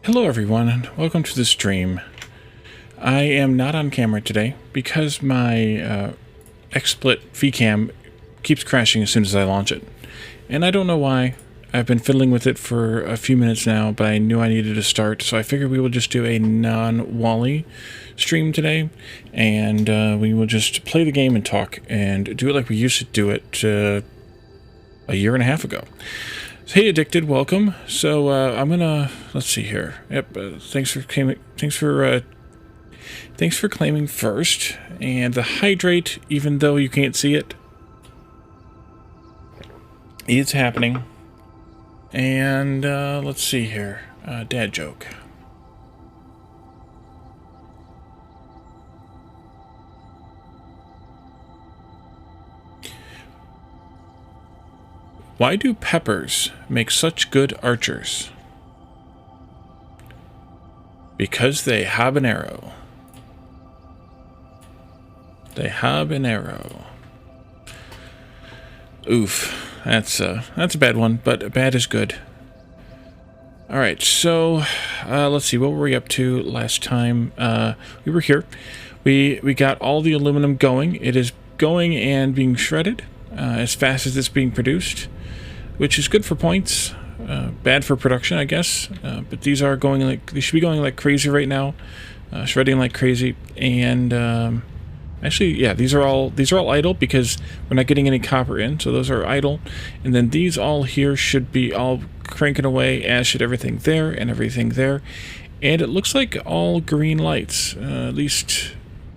Hello everyone, and welcome to the stream. I am not on camera today because my XSplit VCam keeps crashing as soon as I launch it. And I don't know why. I've been fiddling with it for a few minutes now, but I knew I needed to start, so I figured we will just do a non-Wally stream today, and we will just play the game and talk, and do it like we used to do it a year and a half ago. Hey Addicted, welcome. So I'm gonna, let's see here. Yep, thanks for claiming first. And the hydrate, even though you can't see it, it's happening. And let's see here. Dad joke. Why do peppers make such good archers? Because they habanero. They habanero. Oof, that's a bad one, but bad is good. All right, so let's see, what were we up to last time? We were here. We got all the aluminum going. It is going and being shredded as fast as it's being produced, which is good for points, bad for production, I guess. But these are going like, they should be going like crazy right now, shredding like crazy. And actually, yeah, these are all idle because we're not getting any copper in, so those are idle. And then these all here should be all cranking away, as should everything there and everything there. And it looks like all green lights, at least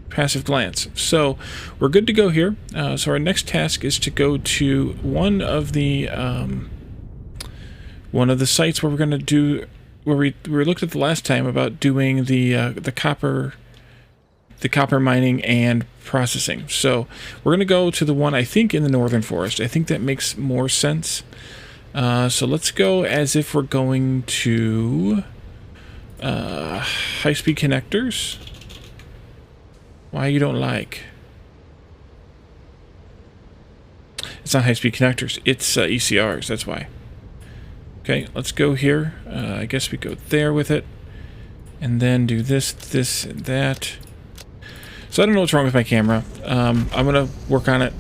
passive glance. So we're good to go here. So our next task is to go to one of the sites where we're going to do, where we looked at the last time about doing the copper mining and processing. So we're going to go to the one, I think, in the northern forest. I think that makes more sense. So let's go as if we're going to high-speed connectors. Why you don't like? It's not high-speed connectors. It's ECRs. That's why. Okay, let's go here. I guess we go there with it, and then do this, this, and that. So I don't know what's wrong with my camera. I'm gonna work on it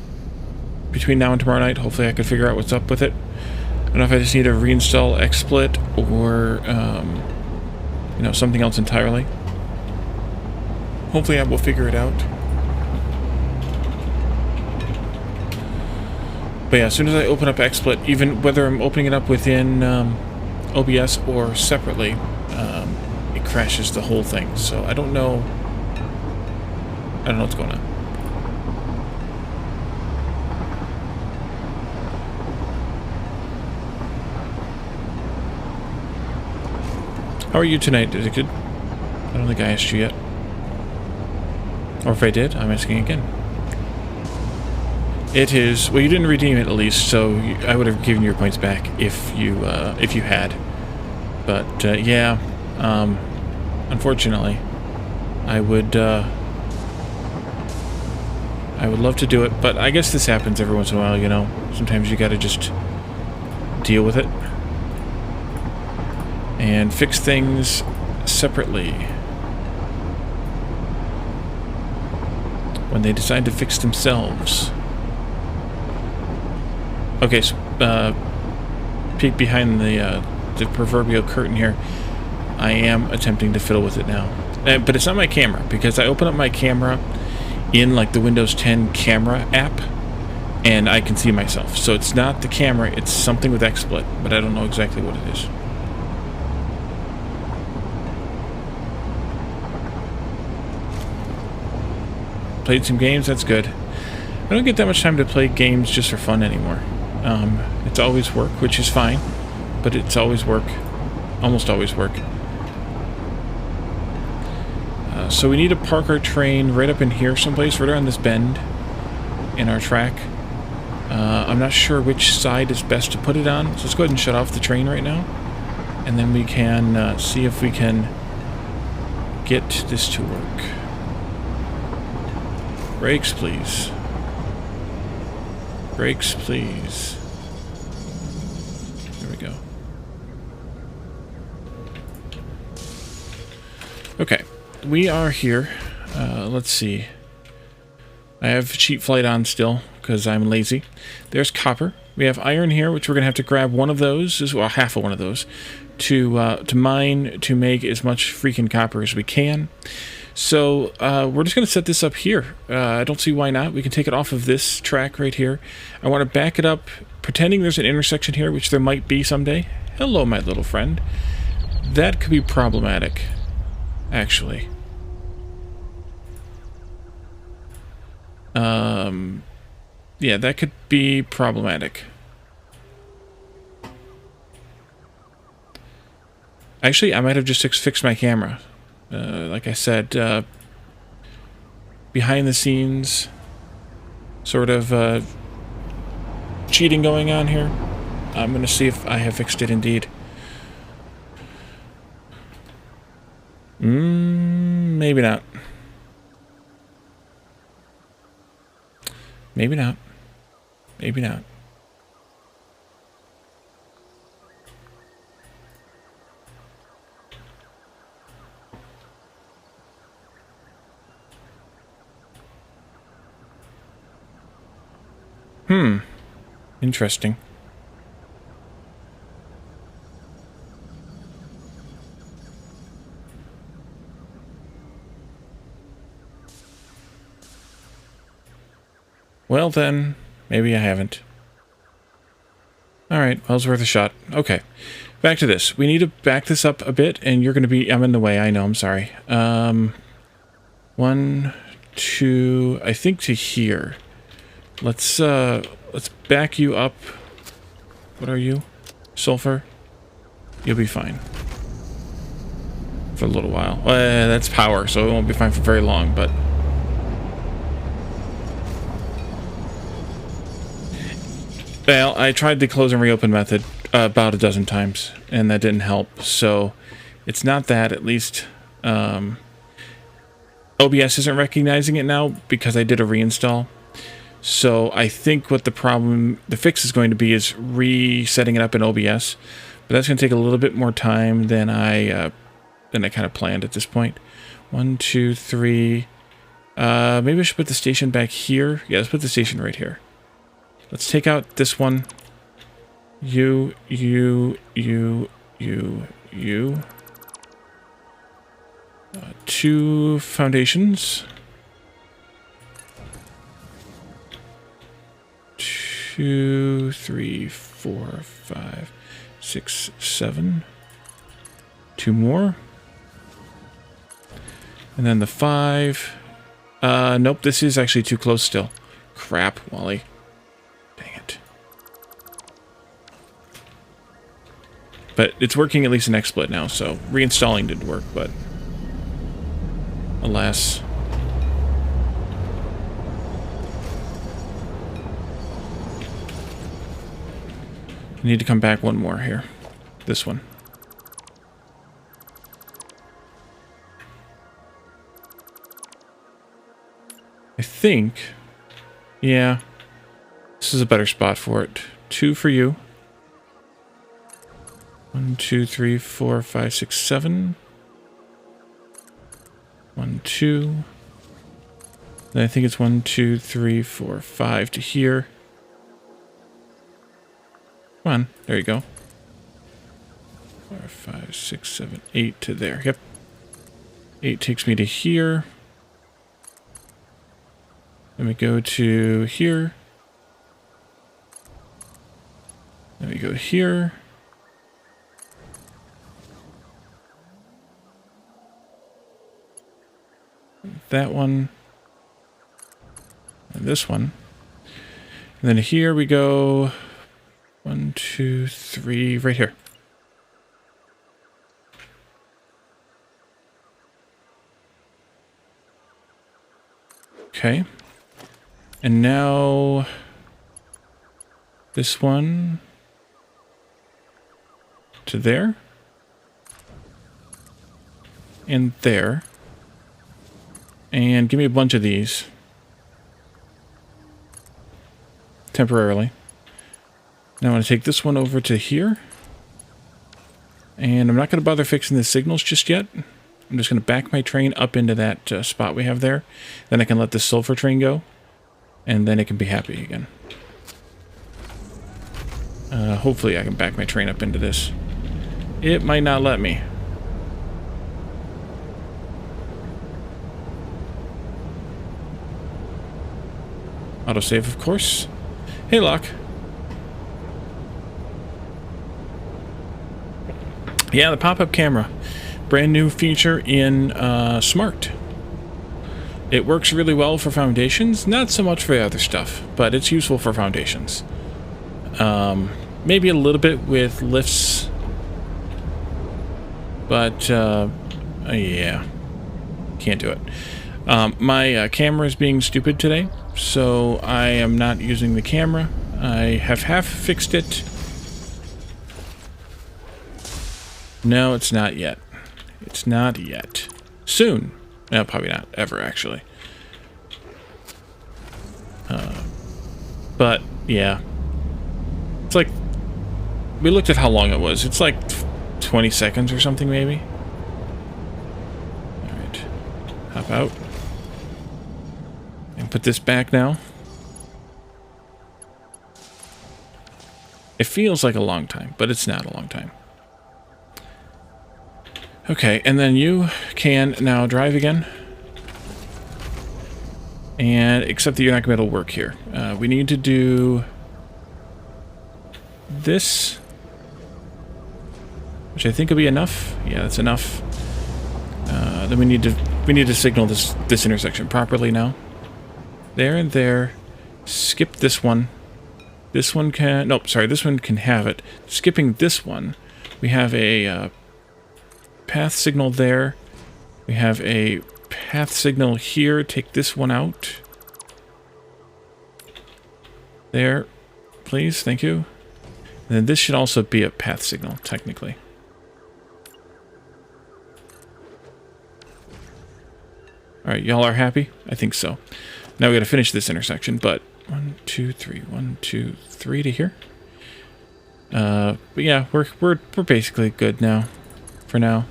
between now and tomorrow night. Hopefully, I can figure out what's up with it. I don't know if I just need to reinstall XSplit or you know, something else entirely. Hopefully I will figure it out. But yeah, as soon as I open up XSplit, even whether I'm opening it up within OBS or separately, it crashes the whole thing. So I don't know what's going on. How are you tonight, Addicted? I don't think I asked you yet. Or if I did, I'm asking again. It is, well, you didn't redeem it at least, so I would have given your points back if you had. But yeah, unfortunately, I would love to do it, but I guess this happens every once in a while. You know, sometimes you got to just deal with it and fix things separately. When they decide to fix themselves. Okay, so peek behind the proverbial curtain here. I am attempting to fiddle with it now, but it's not my camera, because I open up my camera in like the Windows 10 camera app, and I can see myself. So it's not the camera; it's something with XSplit, but I don't know exactly what it is. Played some games, that's good. I don't get that much time to play games just for fun anymore. It's always work, which is fine, but it's always work. Almost always work. So we need to park our train right up in here someplace, right around this bend in our track. I'm not sure which side is best to put it on, so let's go ahead and shut off the train right now, and then we can see if we can get this to work. Brakes, please. Brakes, please. There we go. Okay, we are here. Let's see. I have cheap flight on still because I'm lazy. There's copper. We have iron here, which we're gonna have to grab one of those, well, half of one of those, to mine to make as much freaking copper as we can. So we're just gonna set this up here. I don't see why not. We can take it off of this track right here. I want to back it up, pretending there's an intersection here, which there might be someday. Hello, my little friend. That could be problematic, actually. Yeah, that could be problematic. Actually, I might have just fixed my camera. Like I said, behind the scenes sort of cheating going on here. I'm going to see if I have fixed it indeed. Maybe not. Maybe not. Maybe not. Interesting. Well then, maybe I haven't. Alright, well, it's worth a shot. Okay, back to this. We need to back this up a bit, and you're going to be... I'm in the way, I know, I'm sorry. 1, 2, I think to here. Let's back you up. What are you? Sulfur? You'll be fine. For a little while. That's power, so it won't be fine for very long, but... Well, I tried the close and reopen method about a dozen times, and that didn't help, so it's not that, at least. OBS isn't recognizing it now because I did a reinstall. So I think what the fix is going to be is resetting it up in OBS, but that's going to take a little bit more time than I kind of planned at this point. 1, 2, 3. Maybe I should put the station back here. Yeah, let's put the station right here. Let's take out this one. You. 2 foundations. 2, 3, 4, 5, 6, 7. 2 more. And then the 5. Nope, this is actually too close still. Crap, Wally. Dang it. But it's working at least in XSplit now, so reinstalling didn't work, but alas. I need to come back one more here. This one. I think, yeah, this is a better spot for it. 2 for you. 1, 2, 3, 4, 5, 6, 7. 1, 2. Then I think it's 1, 2, 3, 4, 5 to here. Come on, there you go. 4, 5, 6, 7, 8 to there. Yep. 8 takes me to here. Then we go to here. Then we go here. That one. And this one. And then here we go. 1, 2, 3, right here. Okay. And now this one to there. And there. And give me a bunch of these. Temporarily. Now I'm going to take this one over to here. And I'm not going to bother fixing the signals just yet. I'm I'm just going to back my train up into that spot we have there. Then I can let the sulfur train go. And then it can be happy again. Hopefully I can back my train up into this. It might not let me. Autosave, of course. Hey, Locke. Yeah, the pop-up camera. Brand new feature in Smart. It works really well for foundations, not so much for the other stuff, but it's useful for foundations. Maybe a little bit with lifts, but yeah, can't do it. My camera is being stupid today, so I am not using the camera. I have half fixed it. No, it's not yet. It's not yet. Soon. No, probably not ever, actually. But, yeah. It's like... We looked at how long it was. It's like 20 seconds or something, maybe. Alright. Hop out. And put this back now. It feels like a long time, but it's not a long time. Okay, and then you can now drive again. And except that you're not going to be able to work here. We need to do this, which I think will be enough. Yeah, that's enough. Then we need to signal this intersection properly now. There and there. Skip this one. This one can... Nope, sorry, this one can have it. Skipping this one, we have a path signal there. We have a path signal here. Take this one out. There. Please, thank you. And then this should also be a path signal, technically. Alright, y'all are happy? I think so. Now we gotta finish this intersection, but 1, 2, 3, 1, 2, 3 to here. But yeah, we're basically good now. For now.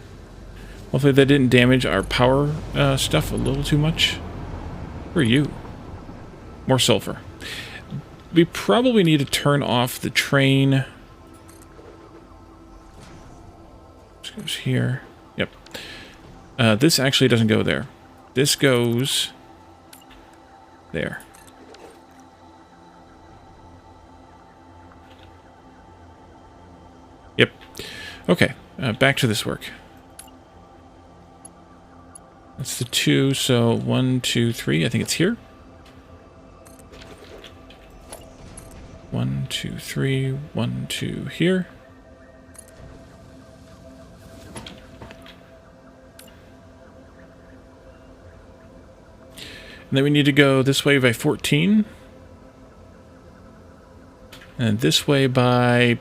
Hopefully that didn't damage our power stuff a little too much. Where are you? More sulfur. We probably need to turn off the train. This goes here. Yep. This actually doesn't go there. This goes there. Yep. Okay. Back to this work. That's the 2, so 1, 2, 3. I think it's here. 1, 2, 3. 1, 2 here. And then we need to go this way by 14. And this way by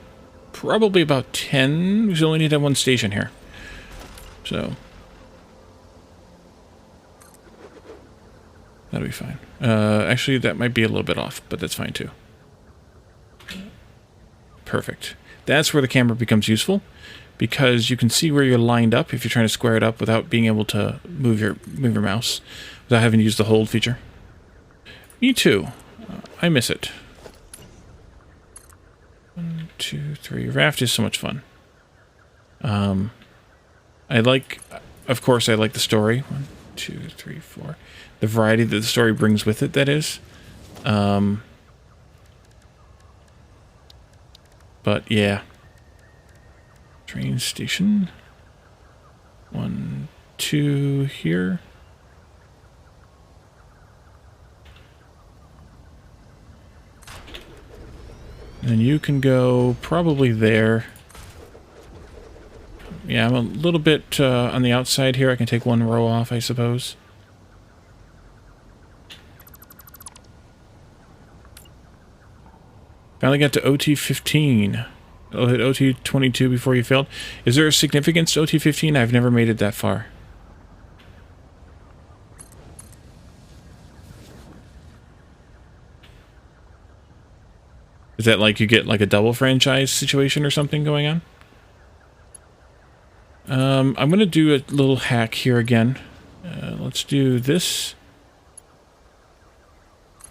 probably about 10. We only need to have one station here. So... that'll be fine. Actually, that might be a little bit off, but that's fine too. Perfect. That's where the camera becomes useful, because you can see where you're lined up if you're trying to square it up without being able to move your mouse, without having to use the hold feature. Me too. I miss it. 1, 2, 3. Raft is so much fun. Of course, I like the story. 1, 2, 3, 4. The variety that the story brings with it, that is. But yeah. Train station. 1, 2 here. And you can go probably there. Yeah, I'm a little bit on the outside here. I can take one row off, I suppose. Finally got to OT 15. I'll hit OT 22 before you failed. Is there a significance to OT 15? I've never made it that far. Is that like you get like a double franchise situation or something going on? I'm going to do a little hack here again. Let's do this.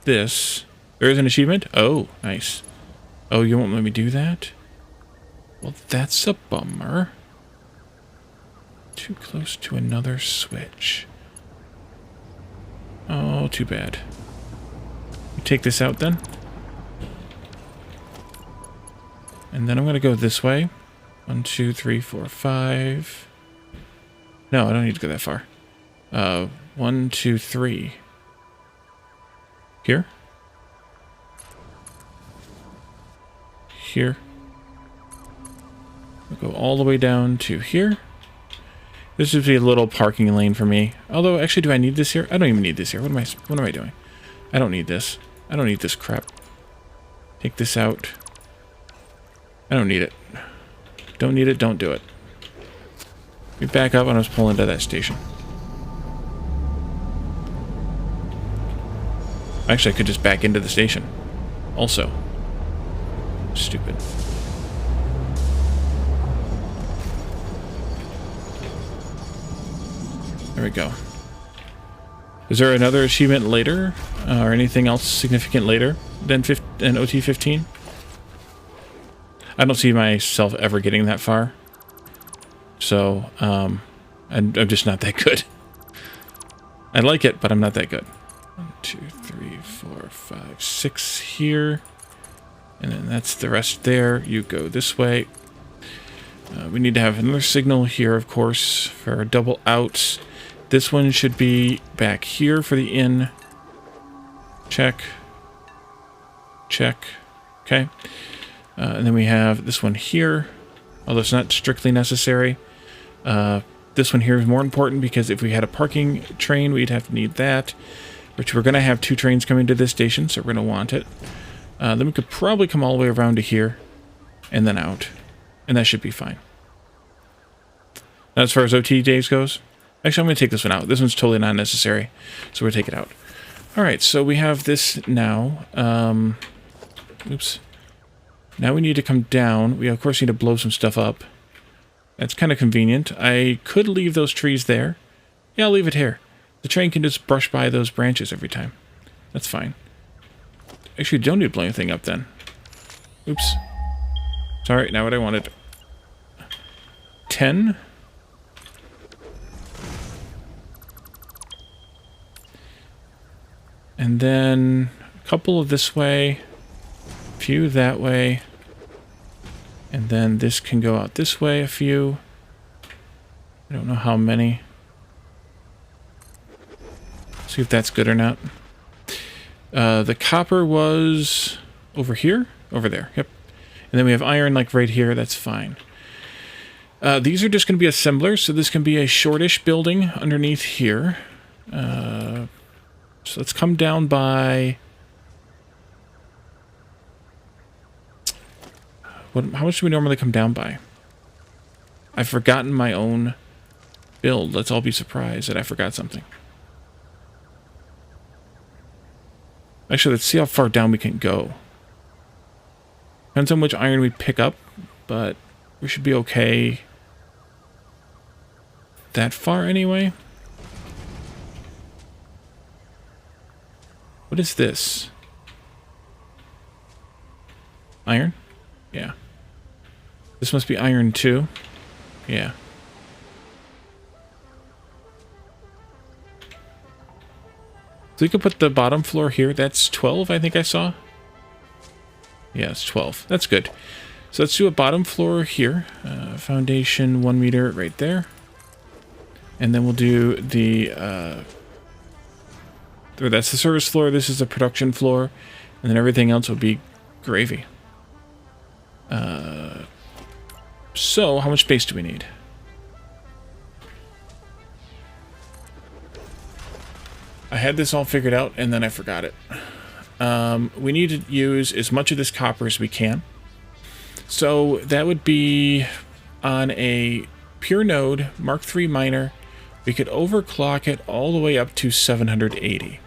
This. There is an achievement? Oh, nice. Oh, you won't let me do that? Well, that's a bummer. Too close to another switch. Oh, too bad. You take this out then. And then I'm going to go this way. 1, 2, 3, 4, 5. No, I don't need to go that far. 1, 2, 3. Here. Here. We'll go all the way down to here. This would be a little parking lane for me. Although, actually, do I need this here? I don't even need this here. What am I doing? I don't need this. I don't need this crap. Take this out. I don't need it. Don't need it, don't do it. We back up and I was pulling into that station. Actually, I could just back into the station. Also. Stupid. There we go. Is there another achievement later? Or anything else significant later than OT 15? I don't see myself ever getting that far. So, I'm just not that good. I like it, but I'm not that good. 1, 2, 3, 4, 5, 6 here. And then that's the rest there. You go this way. We need to have another signal here, of course, for our double outs. This one should be back here for the in. Check. Check. Okay. And then we have this one here, although it's not strictly necessary. This one here is more important because if we had a parking train, we'd have to need that, which we're going to have 2 trains coming to this station, so we're going to want it. Then we could probably come all the way around to here and then out, and that should be fine. Now, as far as OT days goes, actually, I'm going to take this one out. This one's totally not necessary, so we'll take it out. All right, so we have this now. Oops. Now we need to come down. We, of course, need to blow some stuff up. That's kind of convenient. I could leave those trees there. Yeah, I'll leave it here. The train can just brush by those branches every time. That's fine. Actually, don't need to blow anything up then. Oops. Sorry, not what I wanted. 10. And then a couple of this way. A few that way. And then this can go out this way, a few. I don't know how many. See if that's good or not. The copper was over here? Over there, yep. And then we have iron like right here, that's fine. These are just going to be assemblers, so this can be a shortish building underneath here. So let's come down by... how much do we normally come down by? I've forgotten my own build. Let's all be surprised that I forgot something. Actually, let's see how far down we can go. Depends on which iron we pick up, but we should be okay that far anyway. What is this? Iron? Yeah. This must be iron too. Yeah. So we could put the bottom floor here. That's 12, I think I saw. Yeah, it's 12. That's good. So let's do a bottom floor here. Foundation 1 meter right there. And then we'll do the... that's the service floor. This is the production floor. And then everything else will be gravy. So, how much space do we need? I had this all figured out, and then I forgot it. We need to use as much of this copper as we can. So, that would be on a pure node, Mark III miner. We could overclock it all the way up to 780.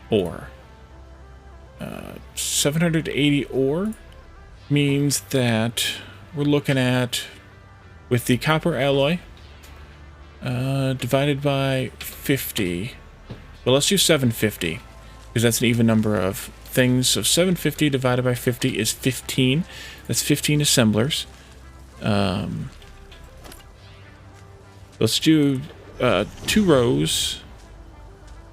Ore. 780 ore means that we're looking at with the copper alloy, divided by 50. Well, let's do 750, because that's an even number of things. So 750 divided by 50 is 15. That's 15 assemblers. Let's do 2 rows,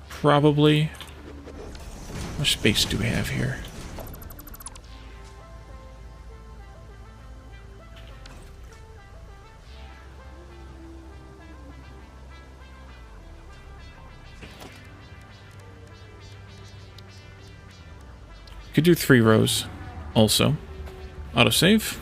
probably. How much space do we have here? Could do 3 rows also. Autosave.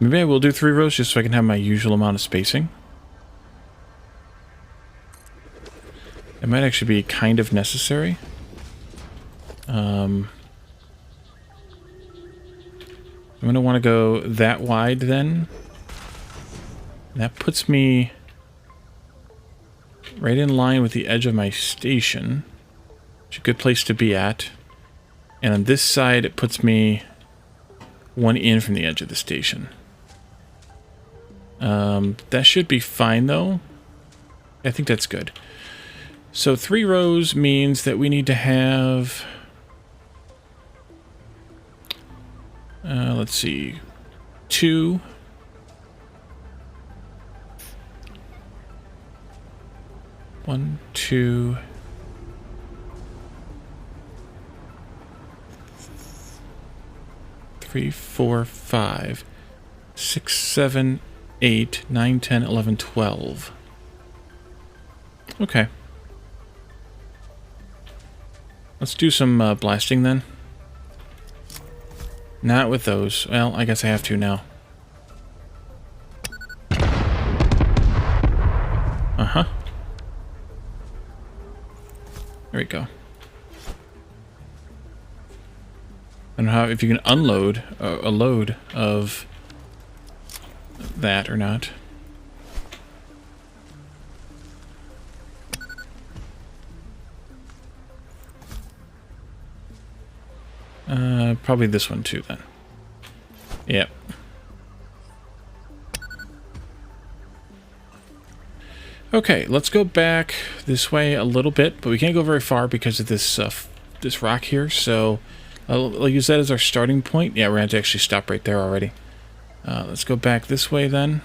Maybe I will do 3 rows just so I can have my usual amount of spacing. It might actually be kind of necessary. I'm going to want to go that wide then. That puts me right in line with the edge of my station, which is a good place to be at. And on this side, it puts me 1 in from the edge of the station. That should be fine, though. I think that's good. So 3 rows means that we need to have... let's see, 2, 1, 2, 3, 4, 5, 6, 7, 8, 9, 10, 11, 12. Okay. Let's do some blasting then. Not with those. Well, I guess I have to now. Uh-huh. There we go. I don't know how, if you can unload a load of that or not. Probably this one too then. Yep. Okay, let's go back this way a little bit, but we can't go very far because of this this rock here, so I'll use that as our starting point. Yeah, we're going to actually stop right there already. Let's go back this way then.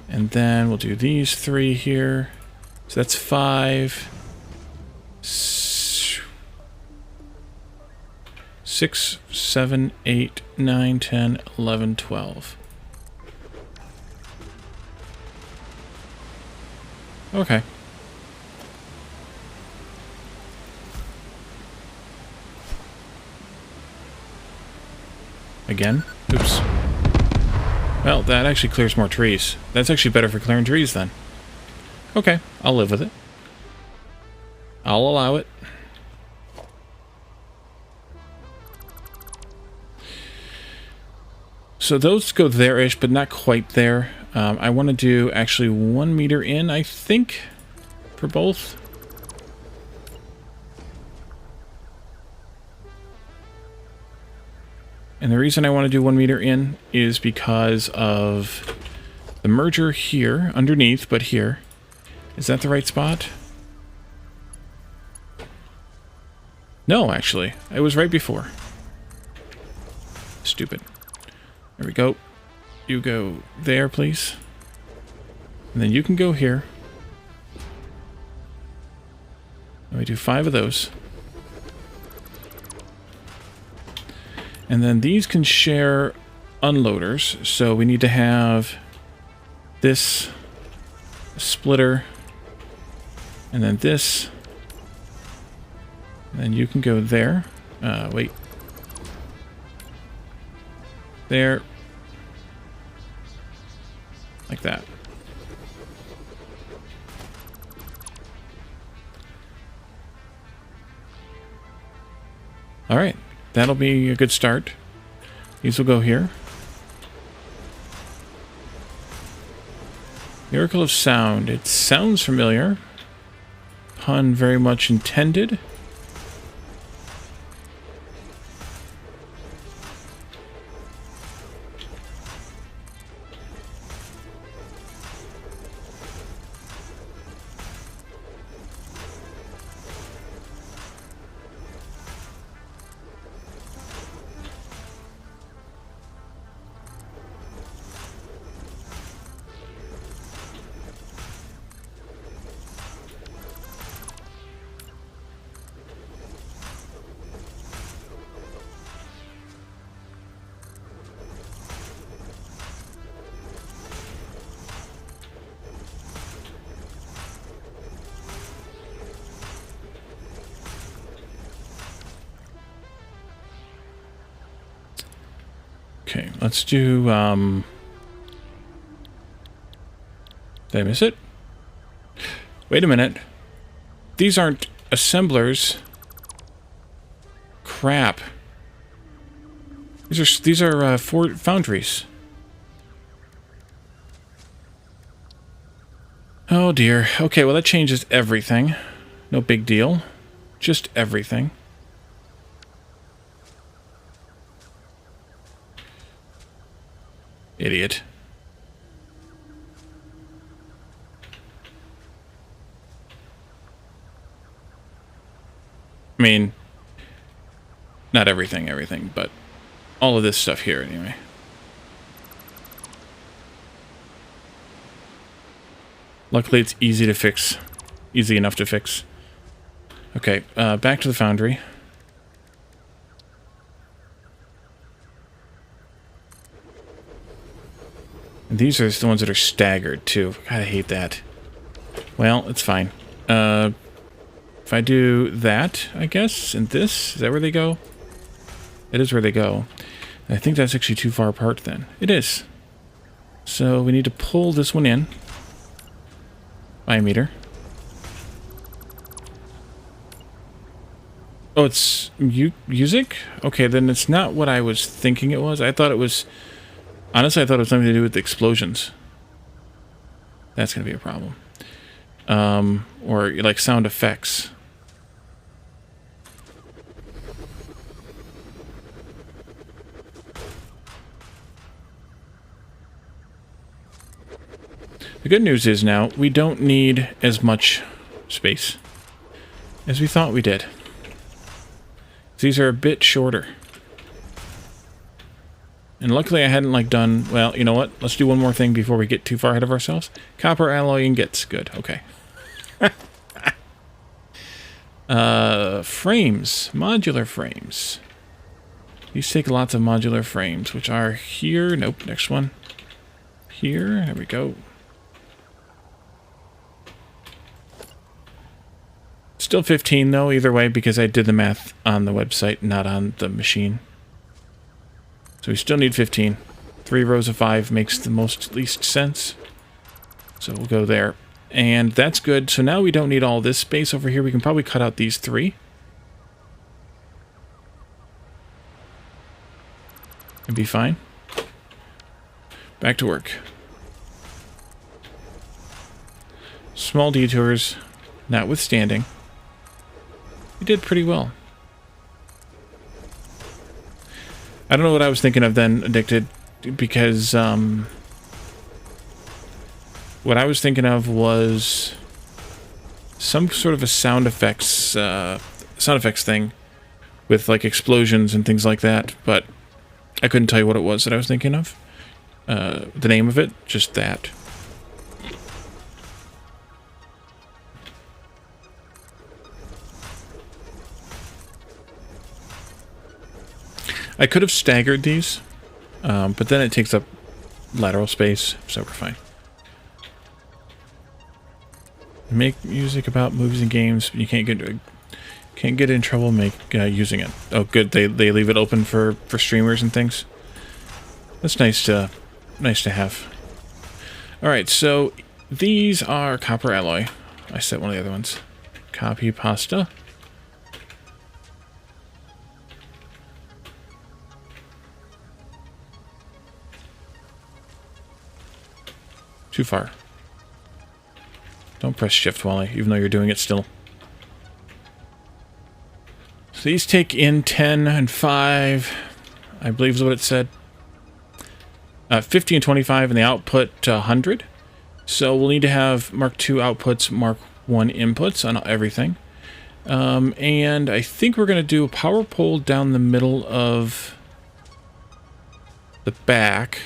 And then we'll do these 3 here. So that's 5, 6, 7, 8, 9, 10, 11, 12. Okay. Again? Oops. Well, that actually clears more trees. That's actually better for clearing trees then. Okay, I'll live with it. I'll allow it. So those go there-ish, but not quite there. I want to do actually 1 meter in, I think, for both. And the reason I want to do 1 meter in is because of the merger here, underneath, but here. Is that the right spot? No, actually. It was right before. Stupid. There we go. You go there, please. And then you can go here. Let me do 5 of those. And then these can share unloaders. So we need to have this splitter. And then this. And then you can go there. Wait. There. Like that. Alright. That'll be a good start. These will go here. Miracle of sound. It sounds familiar. Pun very much intended. Okay, let's do, did I miss it? Wait a minute. These aren't assemblers. Crap. These are foundries. Oh dear. Okay, well that changes everything. No big deal. Just everything. Idiot. I mean, not everything, but all of this stuff here anyway. Luckily it's easy to fix. Easy enough to fix. Okay, back to the foundry. And these are the ones that are staggered, too. God, I hate that. Well, it's fine. If I do that, I guess, and this, is that where they go? It is where they go. And I think that's actually too far apart then. It is. So we need to pull this one in. By a meter. Oh, it's music? Okay, then it's not what I was thinking it was. I thought it was... Honestly, I thought it was something to do with explosions. That's going to be a problem. Or, like, sound effects. The good news is now, we don't need as much space as we thought we did. These are a bit shorter. And luckily I hadn't, like, done... Well, you know what? Let's do one more thing before we get too far ahead of ourselves. Copper alloy ingots. Good. Okay. Frames. Modular frames. These take lots of modular frames, which are here. Nope. Next one. Here. There we go. Still 15, though, either way, because I did the math on the website, not on the machine. So we still need 15. 3 rows of 5 makes the least sense. So we'll go there. And that's good. So now we don't need all this space over here. We can probably cut out these 3. And be fine. Back to work. Small detours, notwithstanding. We did pretty well. I don't know what I was thinking of then, Addicted, because what I was thinking of was some sort of a sound effects thing with like explosions and things like that, but I couldn't tell you what it was that I was thinking of. The name of it, just that. I could have staggered these, but then it takes up lateral space, so we're fine. Make music about movies and games, but you can't get in trouble using it. Oh, good. They leave it open for streamers and things. That's nice to have. All right, so these are copper alloy. I set one of the other ones. Copy pasta. Too far. Don't press shift, Wally, even though you're doing it still. So these take in 10 and 5, I believe is what it said. 50 and 25, and the output 100. So we'll need to have Mark II outputs, Mark I inputs on everything. And I think we're going to do a power pole down the middle of the back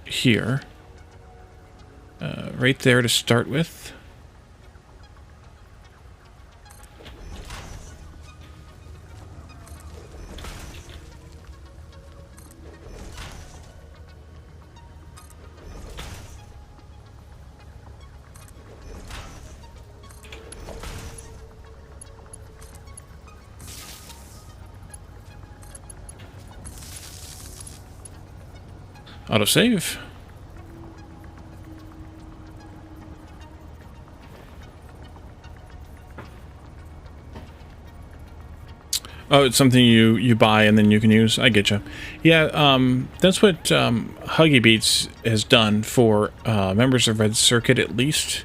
here. Right there to start with. Autosave. Oh, it's something you buy and then you can use. I get you. Yeah, that's what Huggy Beats has done for members of Red Circuit, at least.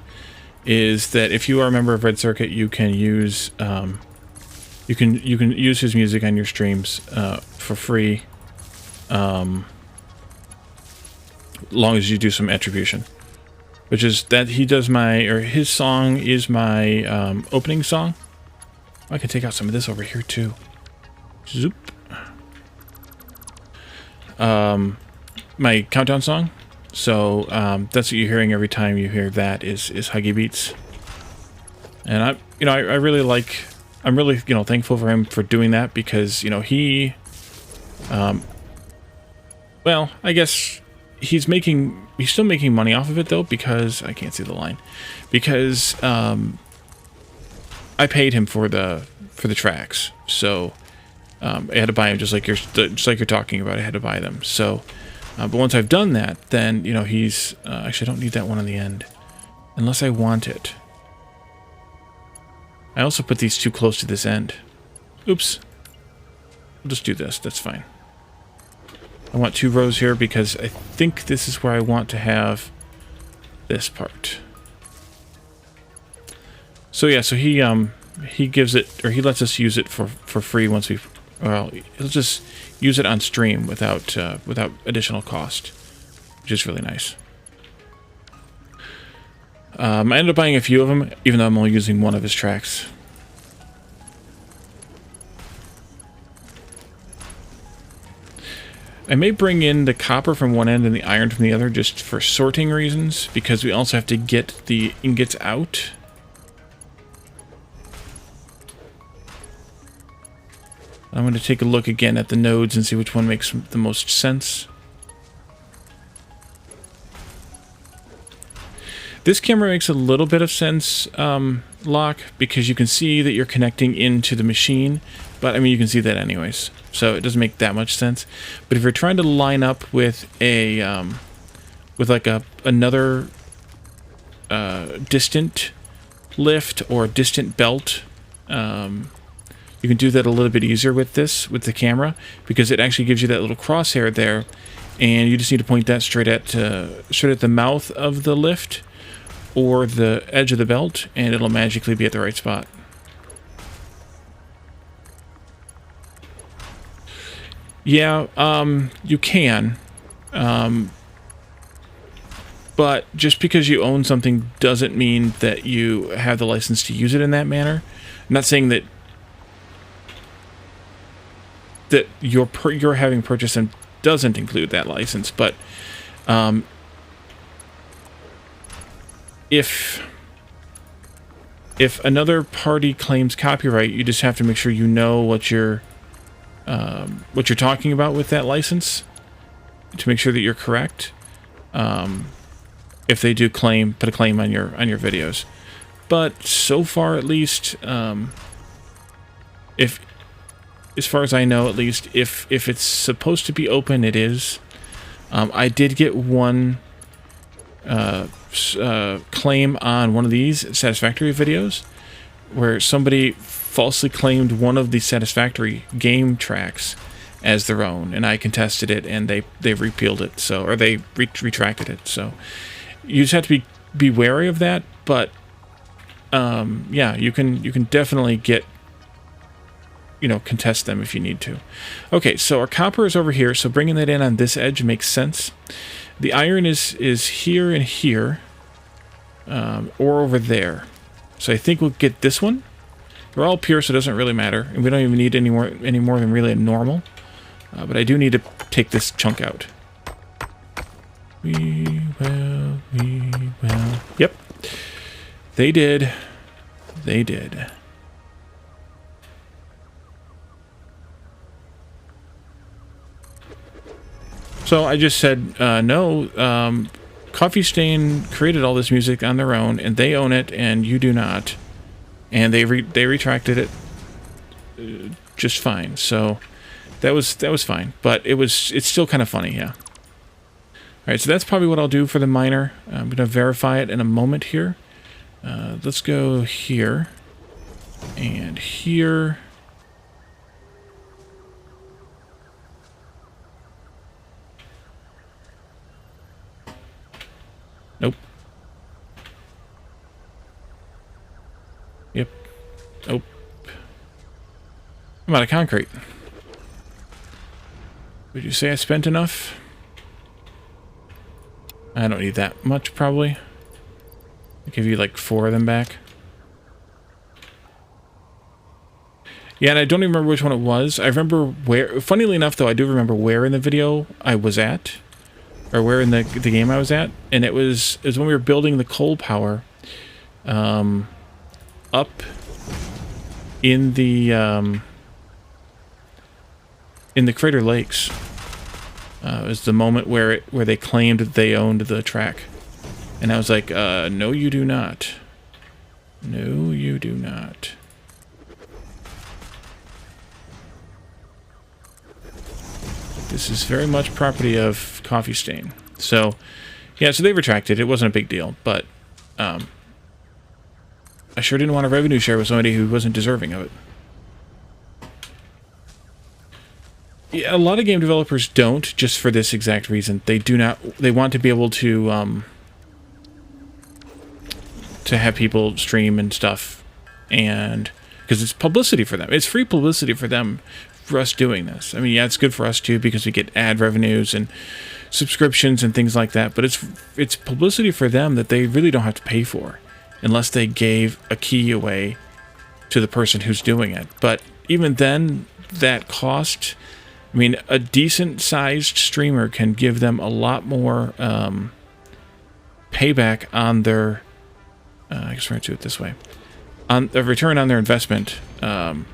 Is that if you are a member of Red Circuit, you can use you can use his music on your streams for free, long as you do some attribution. Which is that he does his song is my opening song. I can take out some of this over here too. Zoop. My countdown song. So that's what you're hearing every time you hear that is Huggy Beats. And I really like. I'm really thankful for him for doing that because he, well, I guess he's still making money off of it though because I can't see the line because I paid him for the tracks, so I had to buy them just like you're talking about. I had to buy them. So, but once I've done that, then he's actually I don't need that one on the end, unless I want it. I also put these too close to this end. Oops. We'll just do this. That's fine. I want 2 rows here because I think this is where I want to have this part. So yeah, so he gives it, or he lets us use it for free once we've, well, he'll just use it on stream without additional cost, which is really nice. I ended up buying a few of them, even though I'm only using one of his tracks. I may bring in the copper from one end and the iron from the other just for sorting reasons, because we also have to get the ingots out. I'm going to take a look again at the nodes and see which one makes the most sense. This camera makes a little bit of sense, Locke, because you can see that you're connecting into the machine, but I mean you can see that anyways, so it doesn't make that much sense. But if you're trying to line up with a another distant lift or distant belt, you can do that a little bit easier with the camera, because it actually gives you that little crosshair there, and you just need to point that straight at the mouth of the lift or the edge of the belt, and it'll magically be at the right spot. Yeah, you can. But just because you own something doesn't mean that you have the license to use it in that manner. I'm not saying that your having purchased them doesn't include that license, but if another party claims copyright, you just have to make sure you know what you're talking about with that license to make sure that you're correct. If they do put a claim on your videos, but so far at least, if as far as I know, at least if it's supposed to be open, it is. I did get one claim on one of these Satisfactory videos where somebody falsely claimed one of the Satisfactory game tracks as their own, and I contested it, and they repealed it, or they retracted it. So you just have to be wary of that. But yeah, you can definitely get, you know, contest them if you need to. Okay, so our copper is over here, so bringing that in on this edge makes sense. The iron is here and here, or over there. So I think we'll get this one. They're all pure, so it doesn't really matter, and we don't even need any more than really a normal. But I do need to take this chunk out. We will. Yep. They did. They did. So I just said, no, Coffee Stain created all this music on their own, and they own it, and you do not. And they retracted it just fine. So that was fine, but it's still kind of funny, yeah. All right, so that's probably what I'll do for the miner. I'm going to verify it in a moment here. Let's go here and here. Nope. Yep. Nope. I'm out of concrete. Would you say I spent enough? I don't need that much, probably. I'll give you like 4 of them back. Yeah, and I don't even remember which one it was. I remember where... Funnily enough, though, I do remember where in the video I was at. Or where in the game I was at. And it was when we were building the coal power. Up in the Crater Lakes. It was the moment where they claimed that they owned the track. And I was like, no you do not. No you do not. This is very much property of Coffee Stain. So, yeah, so they retracted. It wasn't a big deal, but I sure didn't want a revenue share with somebody who wasn't deserving of it. Yeah, a lot of game developers don't, just for this exact reason. They do not. They want to be able to have people stream and stuff, and because it's publicity for them. It's free publicity for them, for us doing this. I mean, yeah, it's good for us too because we get ad revenues and subscriptions and things like that. But it's publicity for them that they really don't have to pay for, unless they gave a key away to the person who's doing it. But even then, that cost. I mean, a decent-sized streamer can give them a lot more payback on their... I guess we're going to do it this way. On the return on their investment than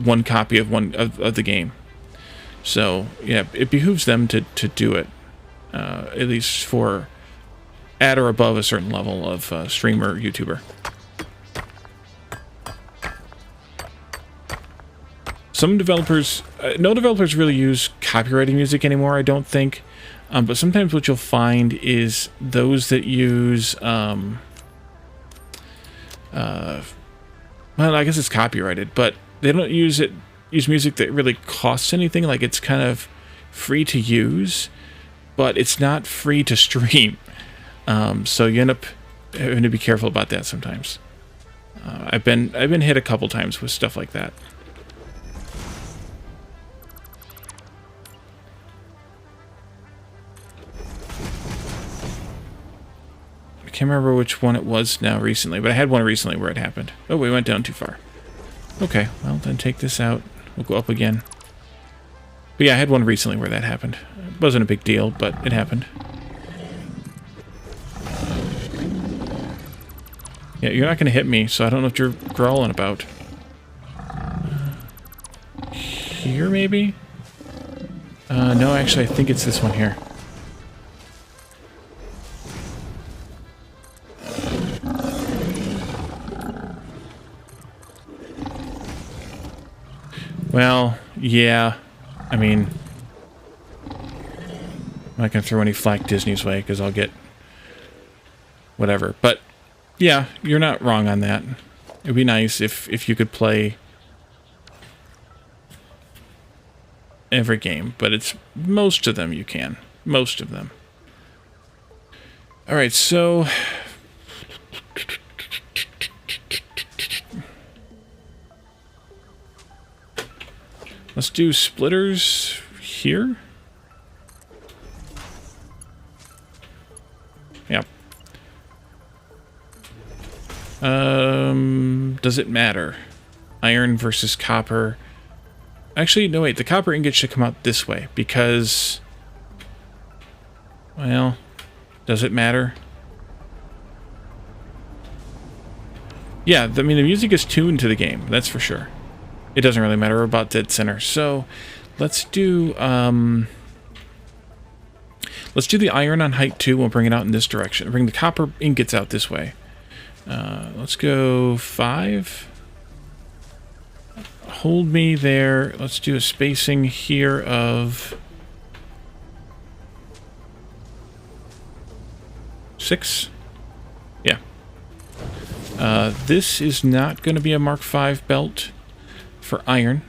one copy of the game. So, yeah, it behooves them to do it, at least for at or above a certain level of streamer, YouTuber. Some developers, no developers really use copyrighted music anymore, I don't think. But sometimes what you'll find is those that use, well, I guess it's copyrighted, but they don't use music that really costs anything. Like, it's kind of free to use, but it's not free to stream. So you end up having to be careful about that sometimes. I've been hit a couple times with stuff like that. I can't remember which one it was now recently, but I had one recently where it happened. Oh, we went down too far. Okay, well, then take this out. We'll go up again. But yeah, I had one recently where that happened. It wasn't a big deal, but it happened. Yeah, you're not going to hit me, so I don't know what you're growling about. Here, maybe? No, actually, I think it's this one here. Well, yeah. I mean, I'm not going to throw any flack Disney's way, because I'll get whatever. But, yeah, you're not wrong on that. It would be nice if you could play every game, but it's most of them you can. Most of them. Alright, so Let's do splitters here. Yep. Does it matter? Iron versus copper. Actually, no, wait. The copper ingot should come out this way because... Well, does it matter? Yeah, I mean, the music is tuned to the game. That's for sure. It doesn't really matter. We're about dead center. So, let's do... let's do the iron on height 2. We'll bring it out in this direction. Bring the copper ingots out this way. Let's go 5. Hold me there. Let's do a spacing here of 6. Yeah. This is not going to be a Mark V belt for iron.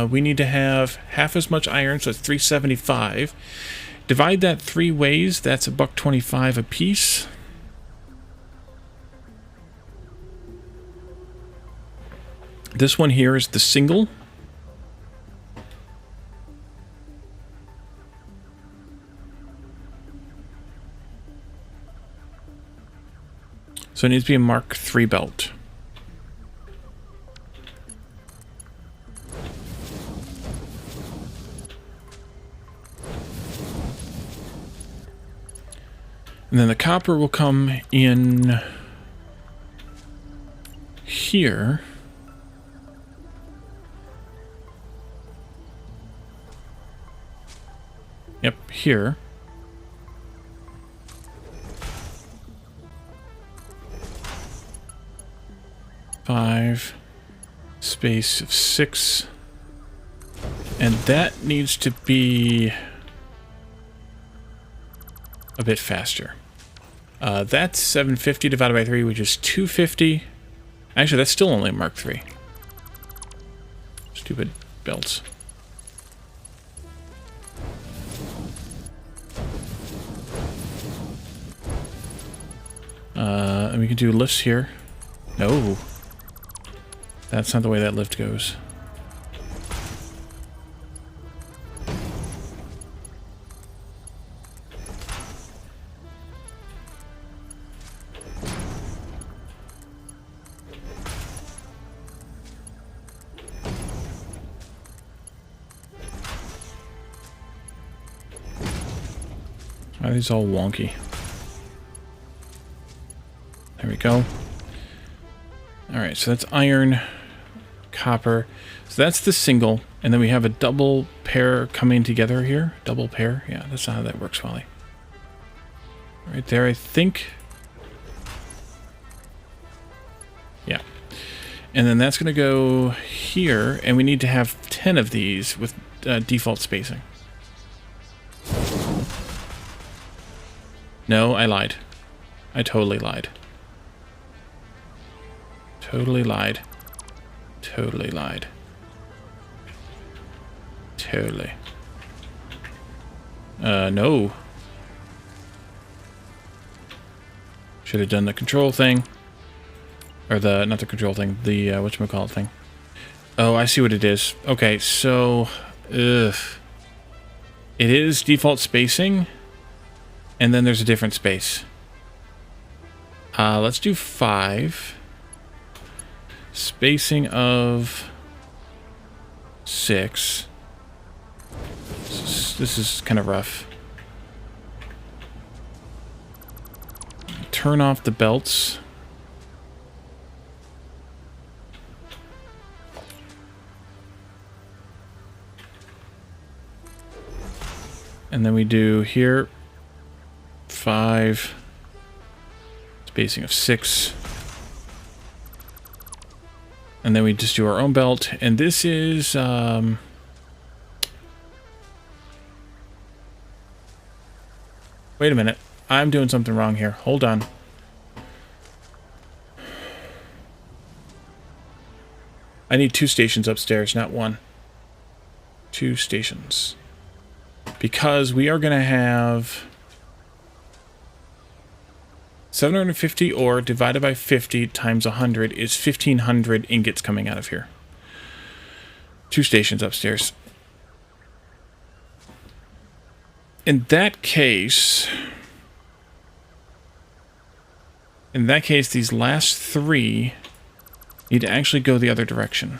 We need to have half as much iron, so it's 375. Divide that 3 ways. That's $1.25 a piece. This one here is the single. So it needs to be a Mark III belt. And then the copper will come in here. Yep, here. Five, space of 6, and that needs to be a bit faster. That's 750 divided by 3, which is 250. Actually, that's still only Mark III. Stupid belts. And we can do lifts here. No. That's not the way that lift goes. Why are these all wonky? There we go. Alright, so that's iron, copper. So that's the single, and then we have a double pair coming together here. Double pair? Yeah, that's not how that works, Wally. Right there, I think. Yeah. And then that's going to go here, and we need to have 10 of these with default spacing. No, I lied. I totally lied. Totally lied. Totally lied. Totally. No. Should have done the control thing. Or the, not the control thing, the, whatchamacallit thing. Oh, I see what it is. Okay, so, ugh. It is default spacing, and then there's a different space. Let's do 5. Spacing of 6. This is kind of rough. Turn off the belts. And then we do here 5. Spacing of 6. And then we just do our own belt. And this is... wait a minute. I'm doing something wrong here. Hold on. I need 2 stations upstairs, not 1. 2 stations. Because we are going to have 750 ore divided by 50 times 100 is 1,500 ingots coming out of here. 2 stations upstairs. In that case, these last three need to actually go the other direction.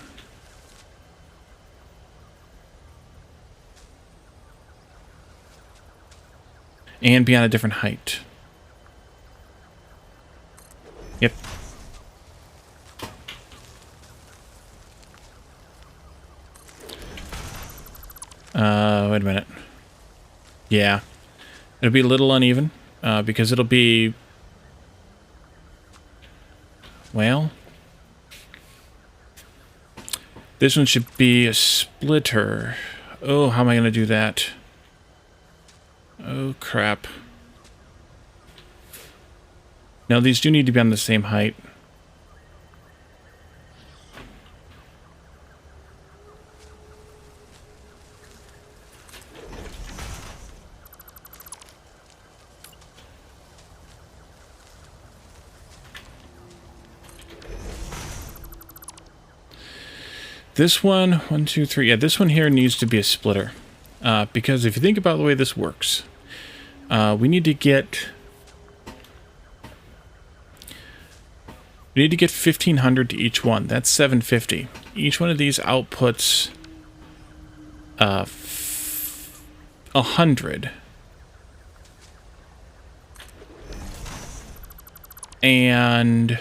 And be on a different height. Yep. Wait a minute. Yeah. It'll be a little uneven, because it'll be... Well... This one should be a splitter. Oh, how am I going to do that? Oh, crap. No, these do need to be on the same height. This one, 1, 2, 3. Yeah, this one here needs to be a splitter. Because if you think about the way this works, we need to get 1,500 to each one. That's 750. Each one of these outputs 100. And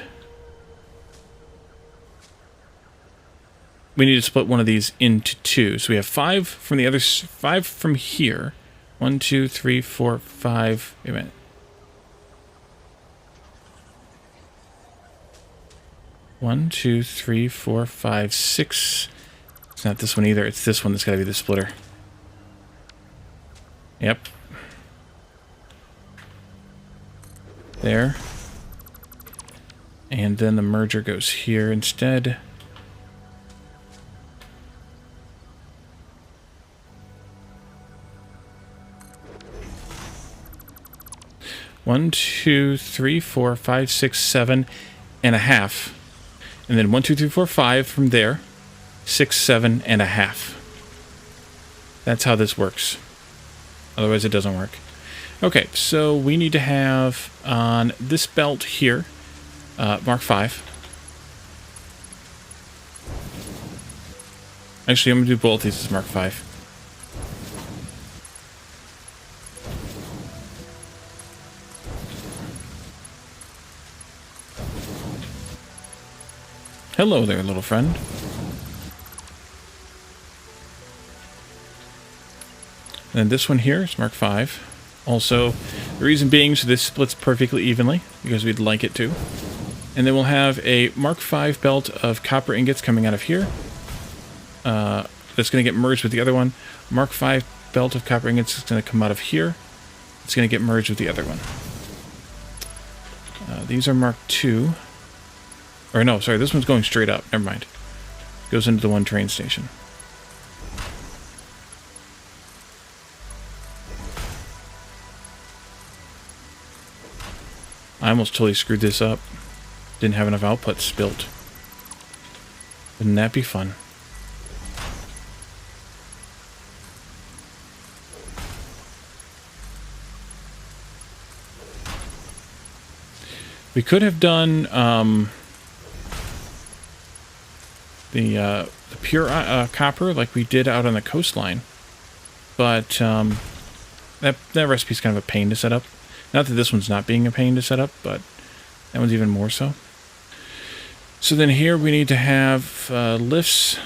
we need to split one of these into two. So we have 5 from the other, 5 from here. 1, 2, 3, 4, 5. Wait a minute. One, 2, 3, 4, 5, 6. It's not this one either. It's this one that's got to be the splitter. Yep. There. And then the merger goes here instead. One, 2, 3, 4, 5, 6, 7 and a half. And then 1, 2, 3, 4, 5 from there. 6, 7 and a half. That's how this works. Otherwise it doesn't work. Okay, so we need to have on this belt here, Mark 5. Actually, I'm going to do both these as Mark 5. Hello there, little friend. And this one here is Mark 5. Also, the reason being, so this splits perfectly evenly, because we'd like it to. And then we'll have a Mark 5 belt of copper ingots coming out of here. That's going to get merged with the other one. Mark 5 belt of copper ingots is going to come out of here. It's going to get merged with the other one. These are Mark 2. Or no, sorry, this one's going straight up. Never mind. Goes into the one train station. I almost totally screwed this up. Didn't have enough outputs built. Wouldn't that be fun? We could have done the pure copper like we did out on the coastline, but that recipe's kind of a pain to set up. Not that this one's not being a pain to set up, but that one's even more so. So then here we need to have lifts.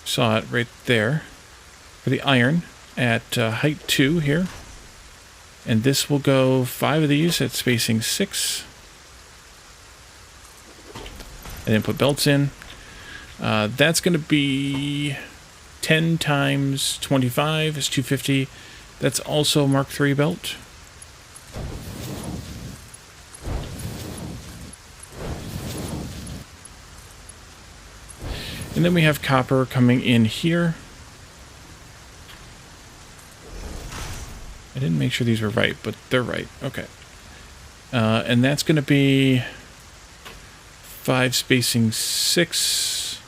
Saw it right there for the iron at height 2 here. And this will go 5 of these at spacing 6. And then put belts in. That's going to be 10 times 25 is 250. That's also Mark 3 belt. And then we have copper coming in here. I didn't make sure these were right, but they're right. Okay. And that's going to be 5 spacing 6.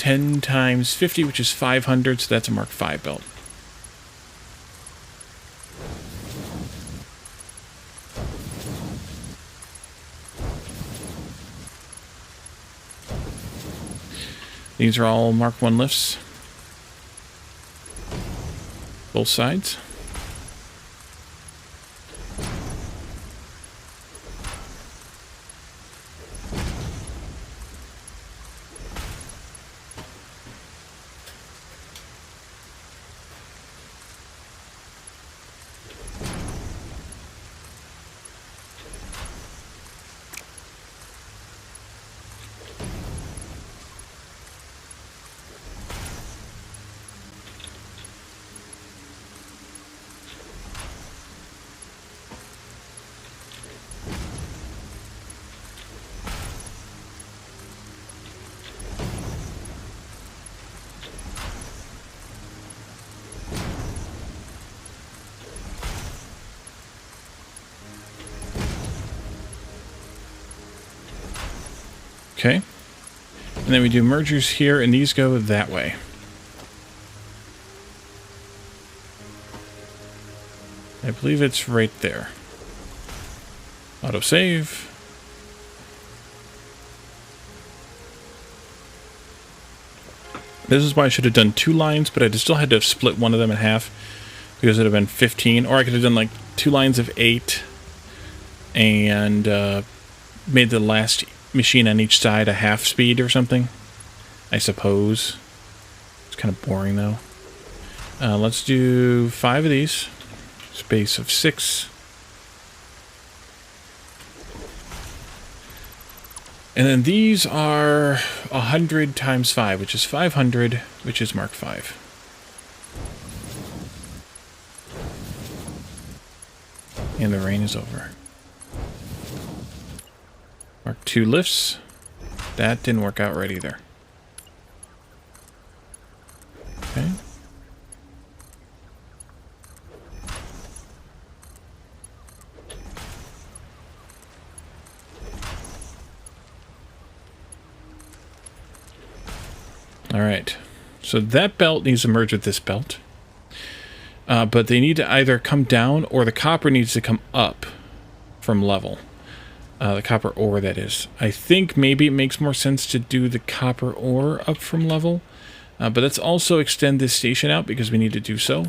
10 times 50, which is 500, so that's a Mark 5 belt. These are all Mark 1 lifts. Both sides. Okay. And then we do mergers here, and these go that way. I believe it's right there. Autosave. This is why I should have done 2 lines, but I still had to have split one of them in half, because it would have been 15. Or I could have done like 2 lines of 8 and made the last machine on each side a half speed or something, I suppose. It's kind of boring though. Let's do 5 of these. Space of 6. And then these are 100 times 5, which is 500, which is Mark 5. And the rain is over. Mark 2 lifts. That didn't work out right either. Okay. Alright. So that belt needs to merge with this belt. But they need to either come down or the copper needs to come up from level. The copper ore, that is. I think maybe it makes more sense to do the copper ore up from level. But let's also extend this station out because we need to do so.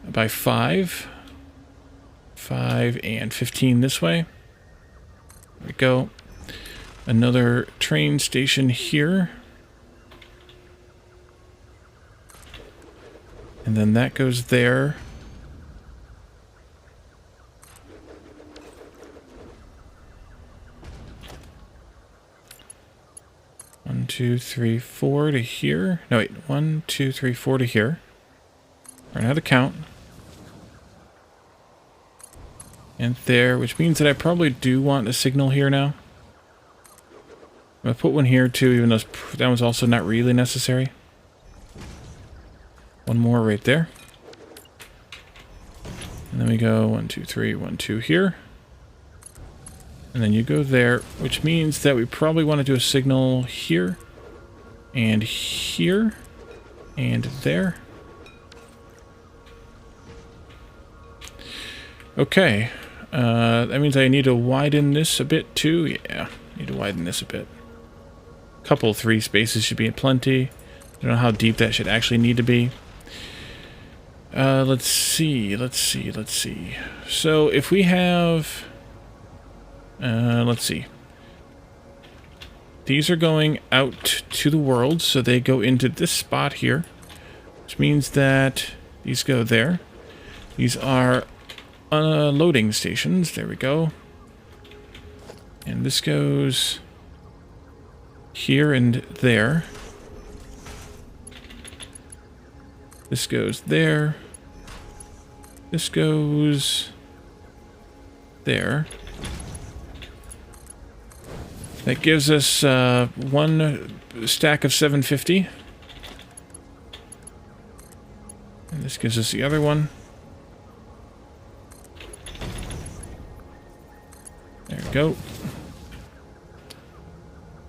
By 5. 5 and 15 this way. There we go. Another train station here. And then that goes there. One, 2, 3, 4 to here. No, wait. 1, 2, 3, 4 to here. Learn how to count. And there, which means that I probably do want a signal here now. I'm going to put one here too, even though that one's also not really necessary. One more right there. And then we go 1, 2, 3, 1, 2 here. And then you go there, which means that we probably want to do a signal here, and here, and there. Okay. That means I need to widen this a bit too. Yeah, need to widen this a bit. Couple 3 spaces should be plenty. I don't know how deep that should actually need to be. Let's see. So if we have... let's see. These are going out to the world, so they go into this spot here, which means that these go there. These are loading stations. There we go. And this goes here and there. This goes there. This goes there. That gives us 1 stack of 750. And this gives us the other one. There we go.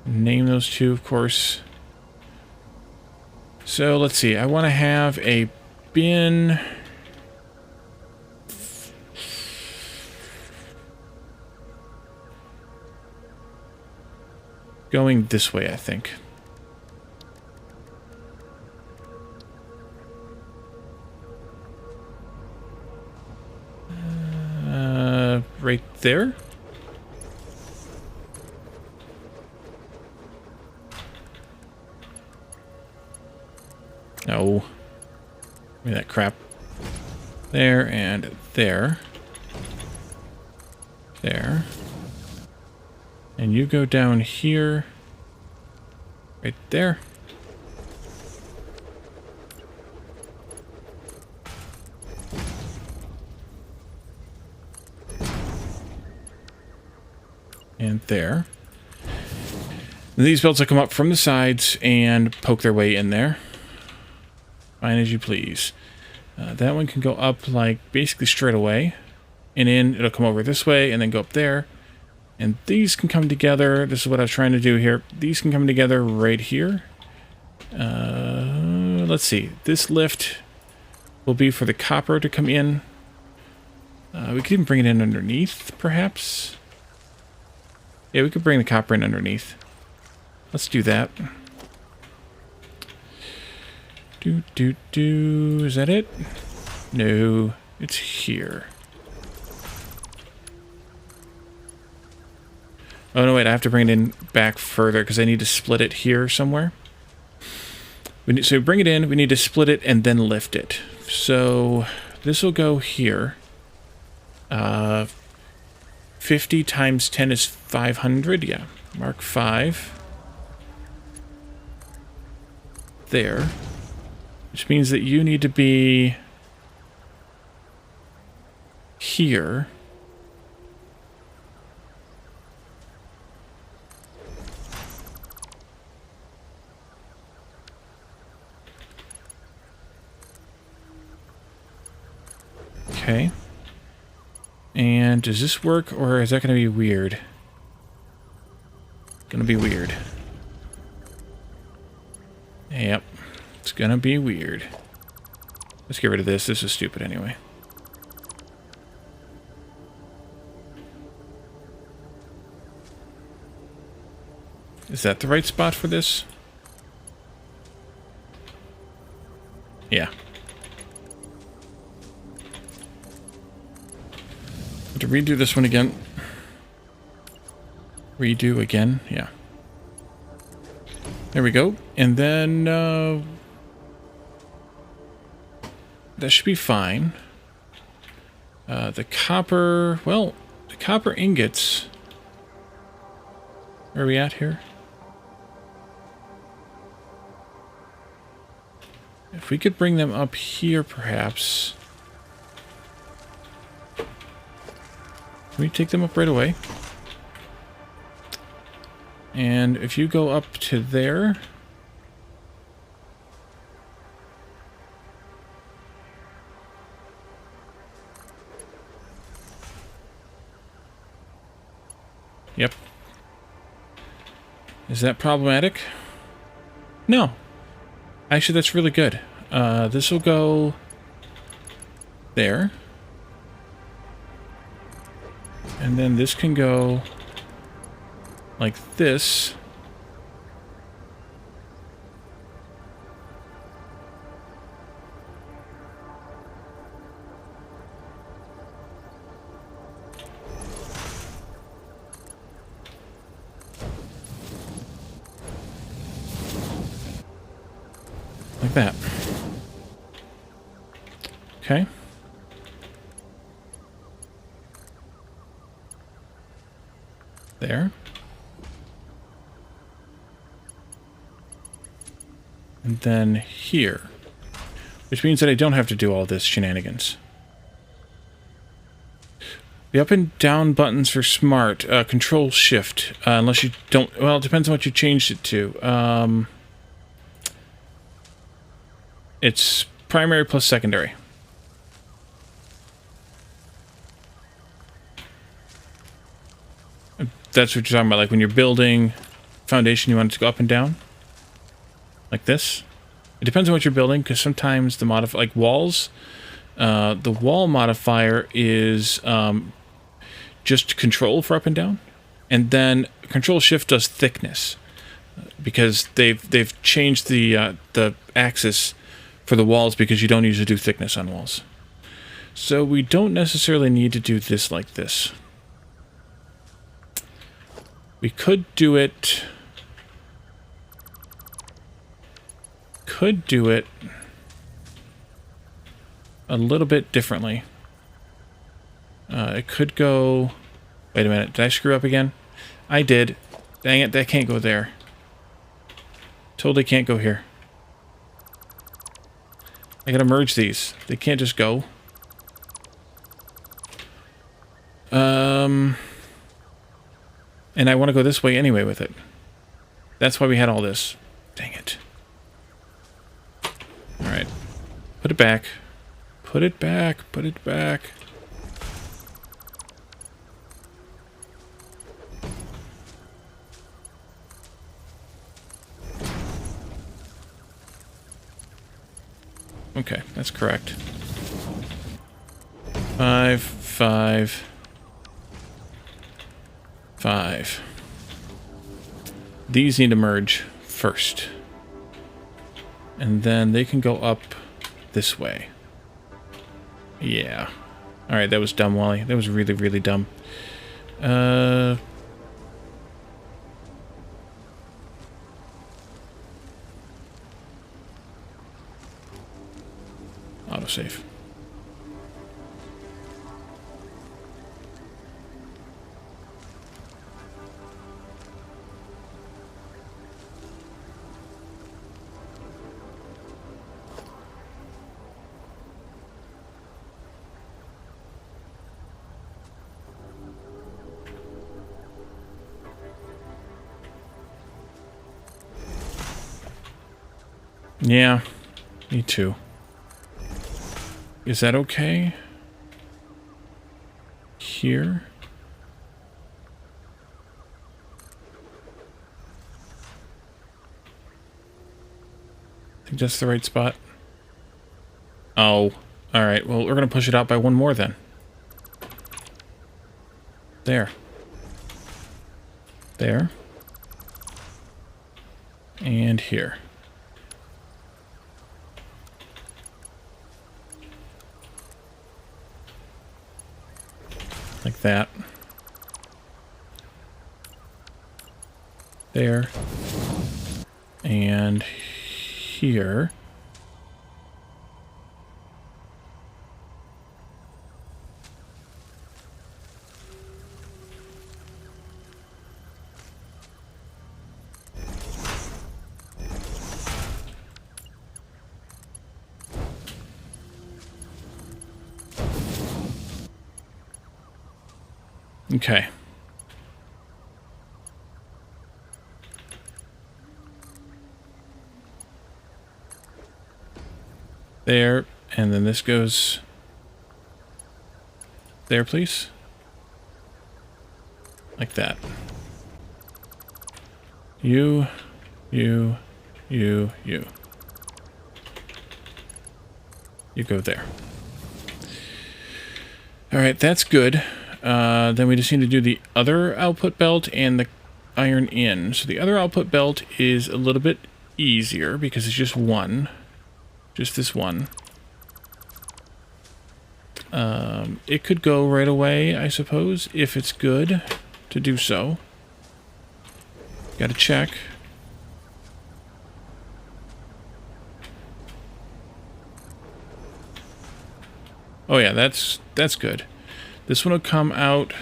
Name those 2, of course. So let's see. I want to have a bin. Going this way, I think. Right there? No. Give me that crap. There and there. There. And you go down here. Right there. And there. And these belts will come up from the sides and poke their way in there. Fine as you please. That one can go up like basically straight away. And in, it'll come over this way and then go up there. And these can come together. This is what I was trying to do here. These can come together right here. Let's see. This lift will be for the copper to come in. We could even bring it in underneath, perhaps. Yeah, we could bring the copper in underneath. Let's do that. Is that it? No, it's here. Oh, no, wait, I have to bring it in back further because I need to split it here somewhere. So we bring it in, we need to split it and then lift it. So this will go here. 50 times 10 is 500, yeah. Mark 5. There. Which means that you need to be here. Okay. And does this work, or is that going to be weird? Going to be weird. Yep. It's going to be weird. Let's get rid of this. This is stupid anyway. Is that the right spot for this? Yeah. To redo this one again. Redo again, yeah. There we go. And then that should be fine. The copper, well, the copper ingots. Where are we at here? If we could bring them up here, perhaps. Can we take them up right away? And if you go up to there... Yep. Is that problematic? No. Actually, that's really good. This will go... there. And then this can go like this. Like that. Okay. There. And then here. Which means that I don't have to do all this shenanigans. The up and down buttons for smart. Control shift. Unless you don't... Well, it depends on what you changed it to. It's primary plus secondary. That's what you're talking about, like when you're building foundation, you want it to go up and down? Like this? It depends on what you're building, because sometimes the like walls, the wall modifier is just control for up and down, and then control shift does thickness, because they've changed the axis for the walls, because you don't usually do thickness on walls. So we don't necessarily need to do this like this. We could do it. Could do it a little bit differently. It could go... Wait a minute, did I screw up again? I did. Dang it, that can't go there. Totally can't go here. I gotta merge these. They can't just go. And I want to go this way anyway with it. That's why we had all this. Dang it. Alright. Put it back. Put it back. Put it back. Okay, that's correct. 5, 5, 5. These need to merge first. And then they can go up this way. Yeah. Alright, that was dumb, Wally. That was really, really dumb. Autosave. Yeah, me too. Is that okay? Here? I think that's the right spot. Oh, alright. Well, we're going to push it out by one more then. There. There. And here. Like that. There. And here. Okay. There, and then this goes there, please. Like that. You. You go there. Alright, that's good. Then we just need to do the other output belt and the iron in. So the other output belt is a little bit easier because it's just one. Just this one. It could go right away, I suppose, if it's good to do so. Gotta check. Oh yeah, that's good. This one will come out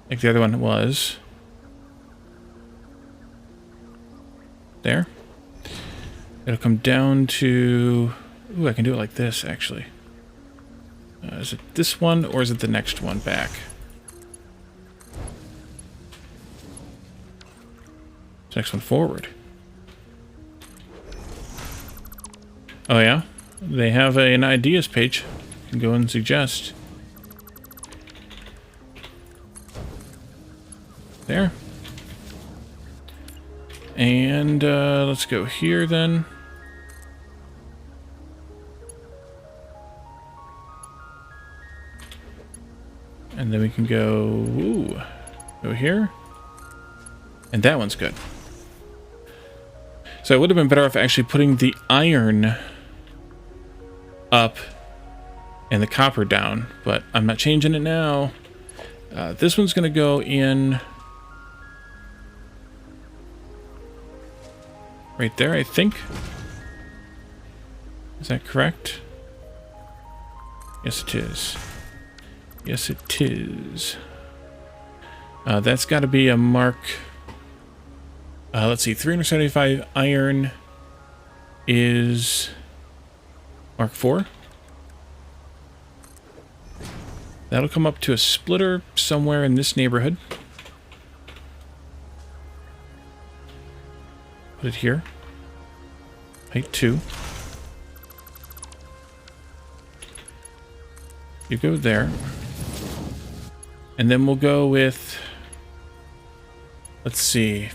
like the other one was. There. It'll come down to... Ooh, I can do it like this, actually. Is it this one, or is it the next one back? Next one forward. Oh yeah? They have an ideas page. You can go and suggest. There. And let's go here then. And then we can go here. And that one's good. So I would have been better off actually putting the iron up and the copper down, but I'm not changing it now. This one's going to go in right there, I think. Is that correct? Yes, it is. Yes, it is. That's got to be a mark. Let's see, 375 iron is Mark 4. That'll come up to a splitter somewhere in this neighborhood. Put it here. Height 2. You go there. And then we'll go with, let's see,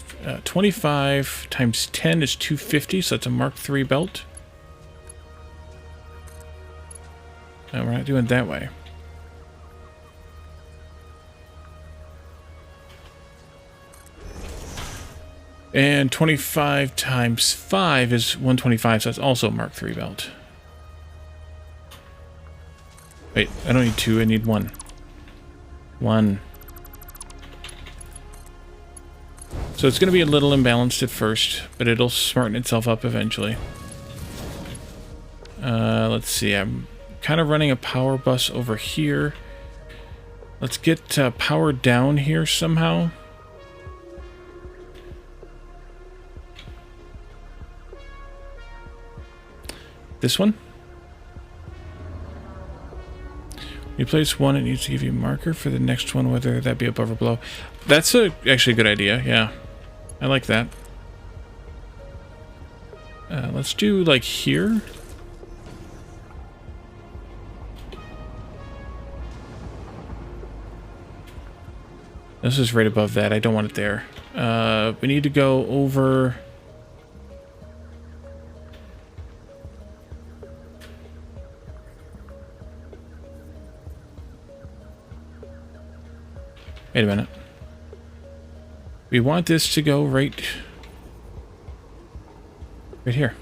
25 times 10 is 250, so that's a Mark 3 belt. No, we're not doing it that way. And 25 times 5 is 125, so that's also a Mark 3 belt. Wait, I don't need 2, I need 1. 1. So it's going to be a little imbalanced at first, but it'll smarten itself up eventually. Let's see, I'm kind of running a power bus over here. Let's get power down here somehow. This one. You place one, it needs to give you a marker for the next one, whether that be above or below. That's actually a good idea, yeah. I like that. Let's do like here. This is right above that. I don't want it there. We need to go over. Wait a minute. We want this to go right here.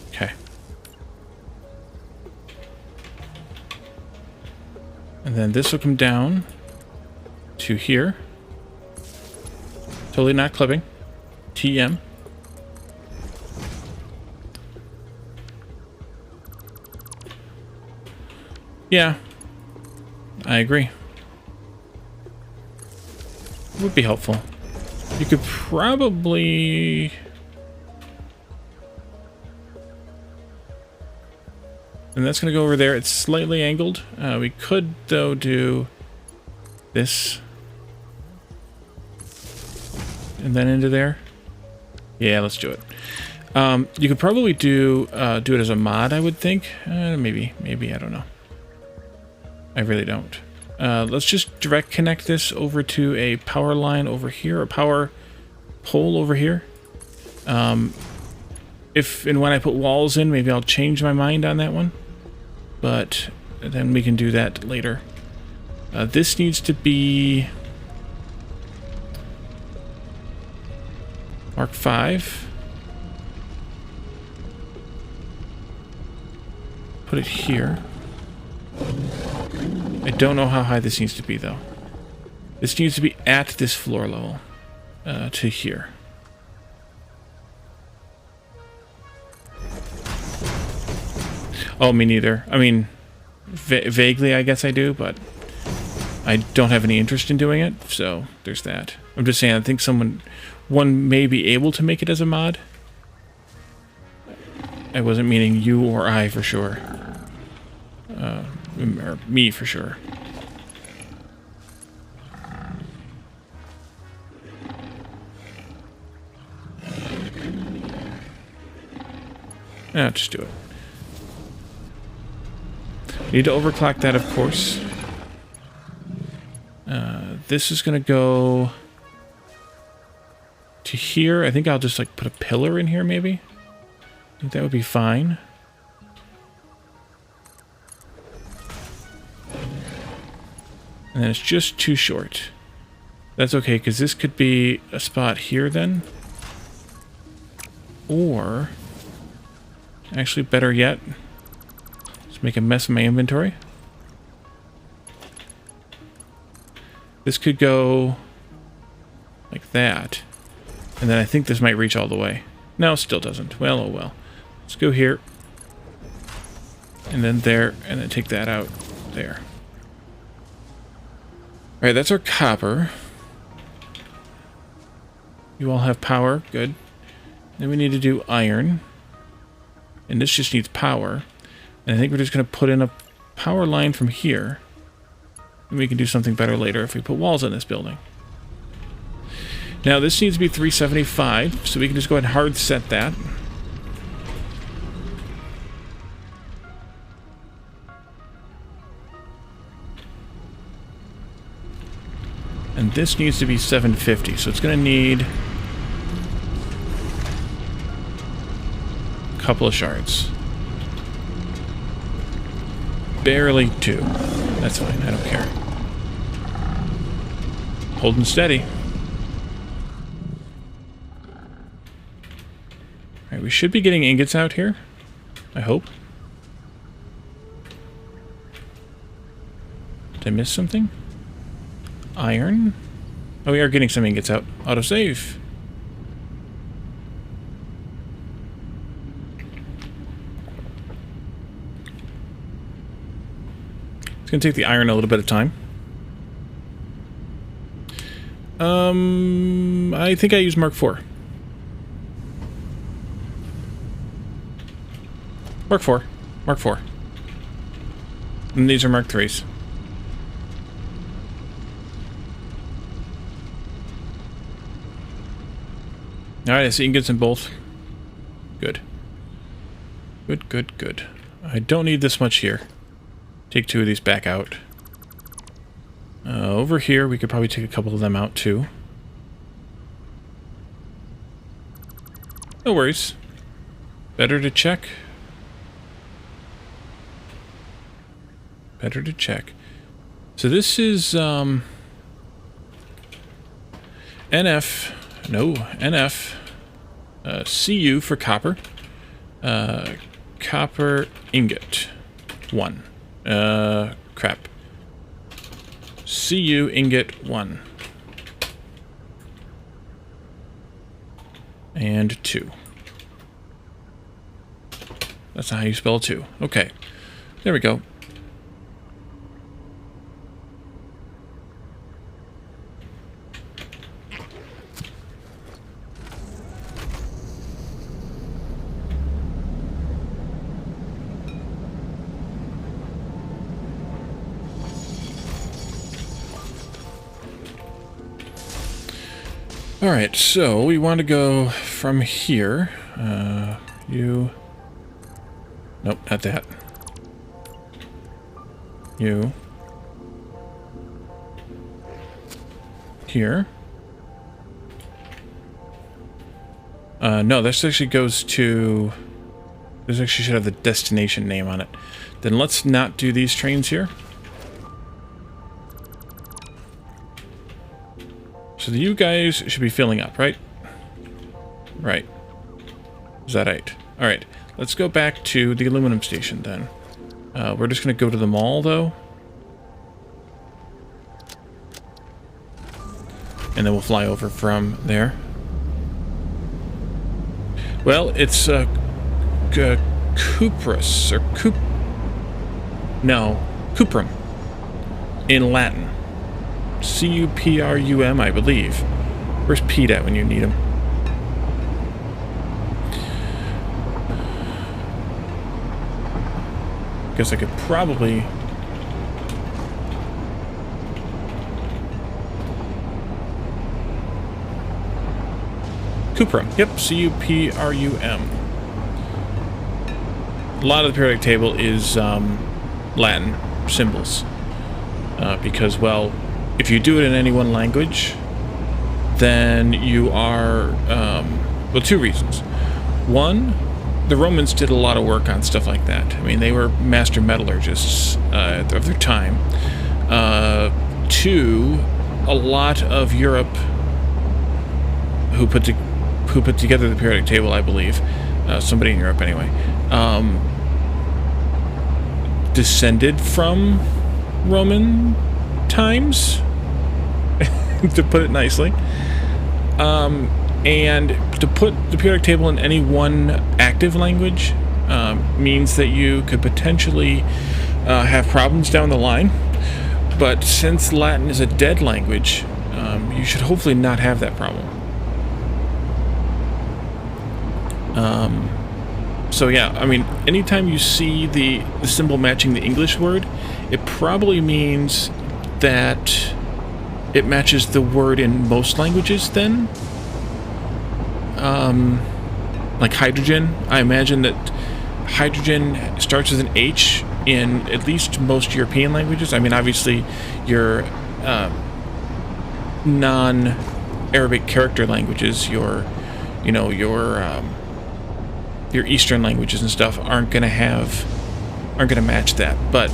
Okay. And then this will come down to here. Totally not clipping. TM. Yeah, I agree. Would be helpful. You could probably... And that's going to go over there. It's slightly angled. We could, though, do this. And then into there. Yeah, let's do it. You could probably do it as a mod, I would think. Maybe, I don't know. I really don't. Let's just direct connect this over to a power line over here, a power pole over here. If and when I put walls in, maybe I'll change my mind on that one. But then we can do that later. This needs to be Mark 5. Put it here. I don't know how high this needs to be, though. This needs to be at this floor level. To here. Oh, me neither. I mean, vaguely, I guess I do, but I don't have any interest in doing it, so there's that. I'm just saying, I think one may be able to make it as a mod. I wasn't meaning you or I for sure. Or me for sure. Yeah, just do it. Need to overclock that, of course. This is going to go to here. I think I'll just like put a pillar in here, maybe. I think that would be fine. And then it's just too short. That's okay, because this could be a spot here then. Or, actually better yet, let's make a mess of my inventory. This could go like that. And then I think this might reach all the way. No, still doesn't. Well, oh well. Let's go here. And then there, and then take that out there. Alright, that's our copper. You all have power. Good. Then we need to do iron. And this just needs power. And I think we're just going to put in a power line from here. And we can do something better later if we put walls in this building. Now this needs to be 375, so we can just go ahead and hard set that. And this needs to be 750, so it's going to need a couple of shards. Barely 2. That's fine, I don't care. Holding steady. Alright, we should be getting ingots out here. I hope. Did I miss something? Iron? Oh, we are getting some ingots out. Autosave. It's going to take the iron a little bit of time. I think I used Mark IV. Mark IV. Mark IV. And these are Mark IIIs. Alright, I see ingots in both. Good. Good, good, good. I don't need this much here. Take 2 of these back out. Over here, we could probably take a couple of them out too. No worries. Better to check. Better to check. So this is NF. No, NF. CU for copper. Copper ingot. 1. Crap. CU ingot 1. And 2. That's not how you spell 2. Okay. There we go. Alright, so we want to go from here. You... Nope, not that. You... Here. No, this actually goes to... This actually should have the destination name on it. Then let's not do these trains here. So you guys should be filling up, right? Right. Is that right? Alright, let's go back to the aluminum station then. We're just going to go to the mall, though. And then we'll fly over from there. Well, it's Cuprus, or No, Cuprum, in Latin. C-U-P-R-U-M, I believe. Where's Pete at when you need him? Guess I could probably... Cuprum. Yep, C-U-P-R-U-M. a lot of the periodic table is Latin symbols. Because, well, if you do it in any one language, then you are, well, two reasons. One, the Romans did a lot of work on stuff like that. I mean, they were master metallurgists of their time. Two, a lot of Europe who put together the periodic table, I believe, somebody in Europe anyway, descended from Roman times, to put it nicely. And to put the periodic table in any one active language means that you could potentially have problems down the line. But since Latin is a dead language, you should hopefully not have that problem. So yeah, I mean, anytime you see the symbol matching the English word, it probably means that it matches the word in most languages then. Like hydrogen, I imagine that hydrogen starts with an H in at least most European languages. I mean, obviously, your non-Arabic character languages, your Eastern languages and stuff aren't gonna match that. But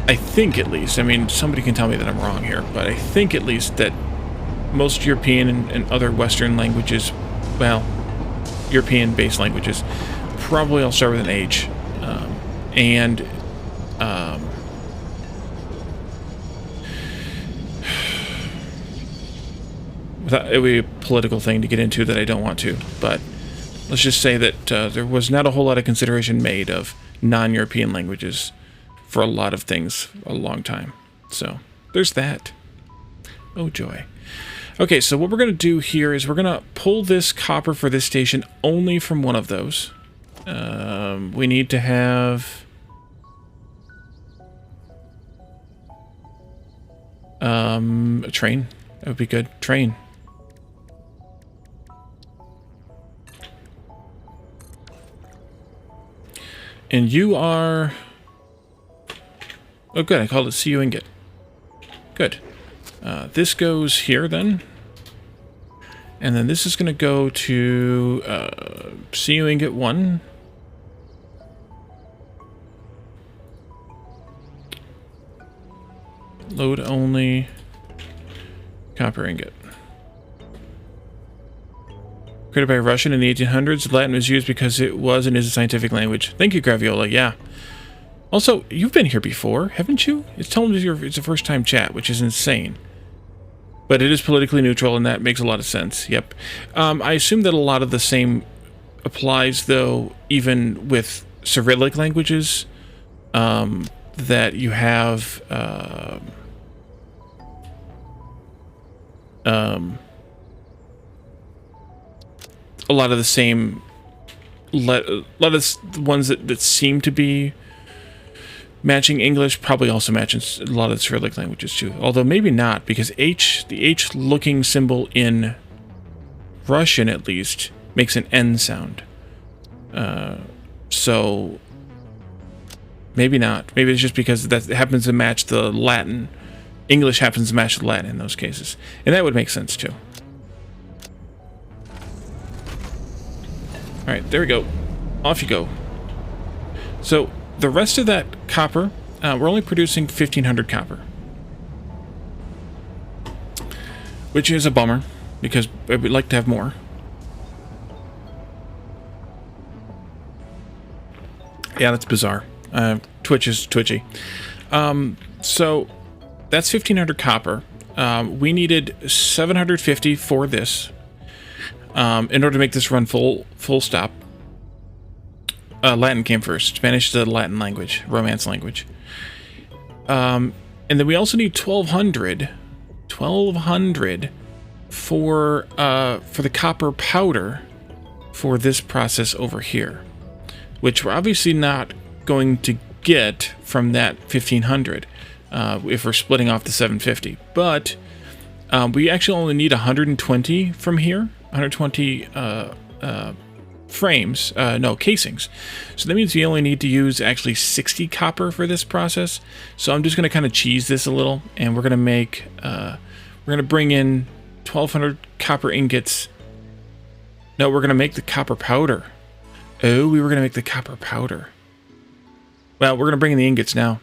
I think at least, I mean, somebody can tell me that I'm wrong here, but I think at least that most European and other Western languages, well, European-based languages, probably all start with an H. Without, it would be a political thing to get into that I don't want to, but let's just say that there was not a whole lot of consideration made of non-European languages for a lot of things a long time. So there's that. Oh joy. Okay, so what we're going to do here is we're going to pull this copper for this station only from one of those. We need to have a train. That would be good. Train. And you are... Oh, good. I called it CU ingot. Good. This goes here, then. And then this is going to go to CU ingot 1. Load only. Copper ingot. Created by a Russian in the 1800s, Latin was used because it was and is a scientific language. Thank you, Graviola. Yeah. Also, you've been here before, haven't you? It's telling me it's a first-time chat, which is insane. But it is politically neutral, and that makes a lot of sense. Yep. I assume that a lot of the same applies, though, even with Cyrillic languages, that you have... a lot of the same, a lot of the ones that seem to be matching English probably also matches a lot of the Cyrillic languages too. Although maybe not, because the H looking symbol in Russian at least makes an N sound. So maybe not. Maybe it's just because that happens to match the Latin. English happens to match the Latin in those cases. And that would make sense too. Alright, there we go. Off you go. So, the rest of that copper, we're only producing 1,500 copper. Which is a bummer, because I would like to have more. Yeah, that's bizarre. Twitch is twitchy. So, that's 1,500 copper. We needed 750 for this. In order to make this run full stop. Latin came first. Spanish is the Latin language, Romance language. And then we also need 1,200 for the copper powder for this process over here, which we're obviously not going to get from that 1,500 if we're splitting off the 750. But we actually only need 120 from here. 120 frames, no, casings. So that means we only need to use actually 60 copper for this process. So I'm just going to kind of cheese this a little, and we're going to make, we're going to bring in 1,200 copper ingots. No, we're going to make the copper powder. Oh, we were going to make the copper powder. Well, we're going to bring in the ingots now.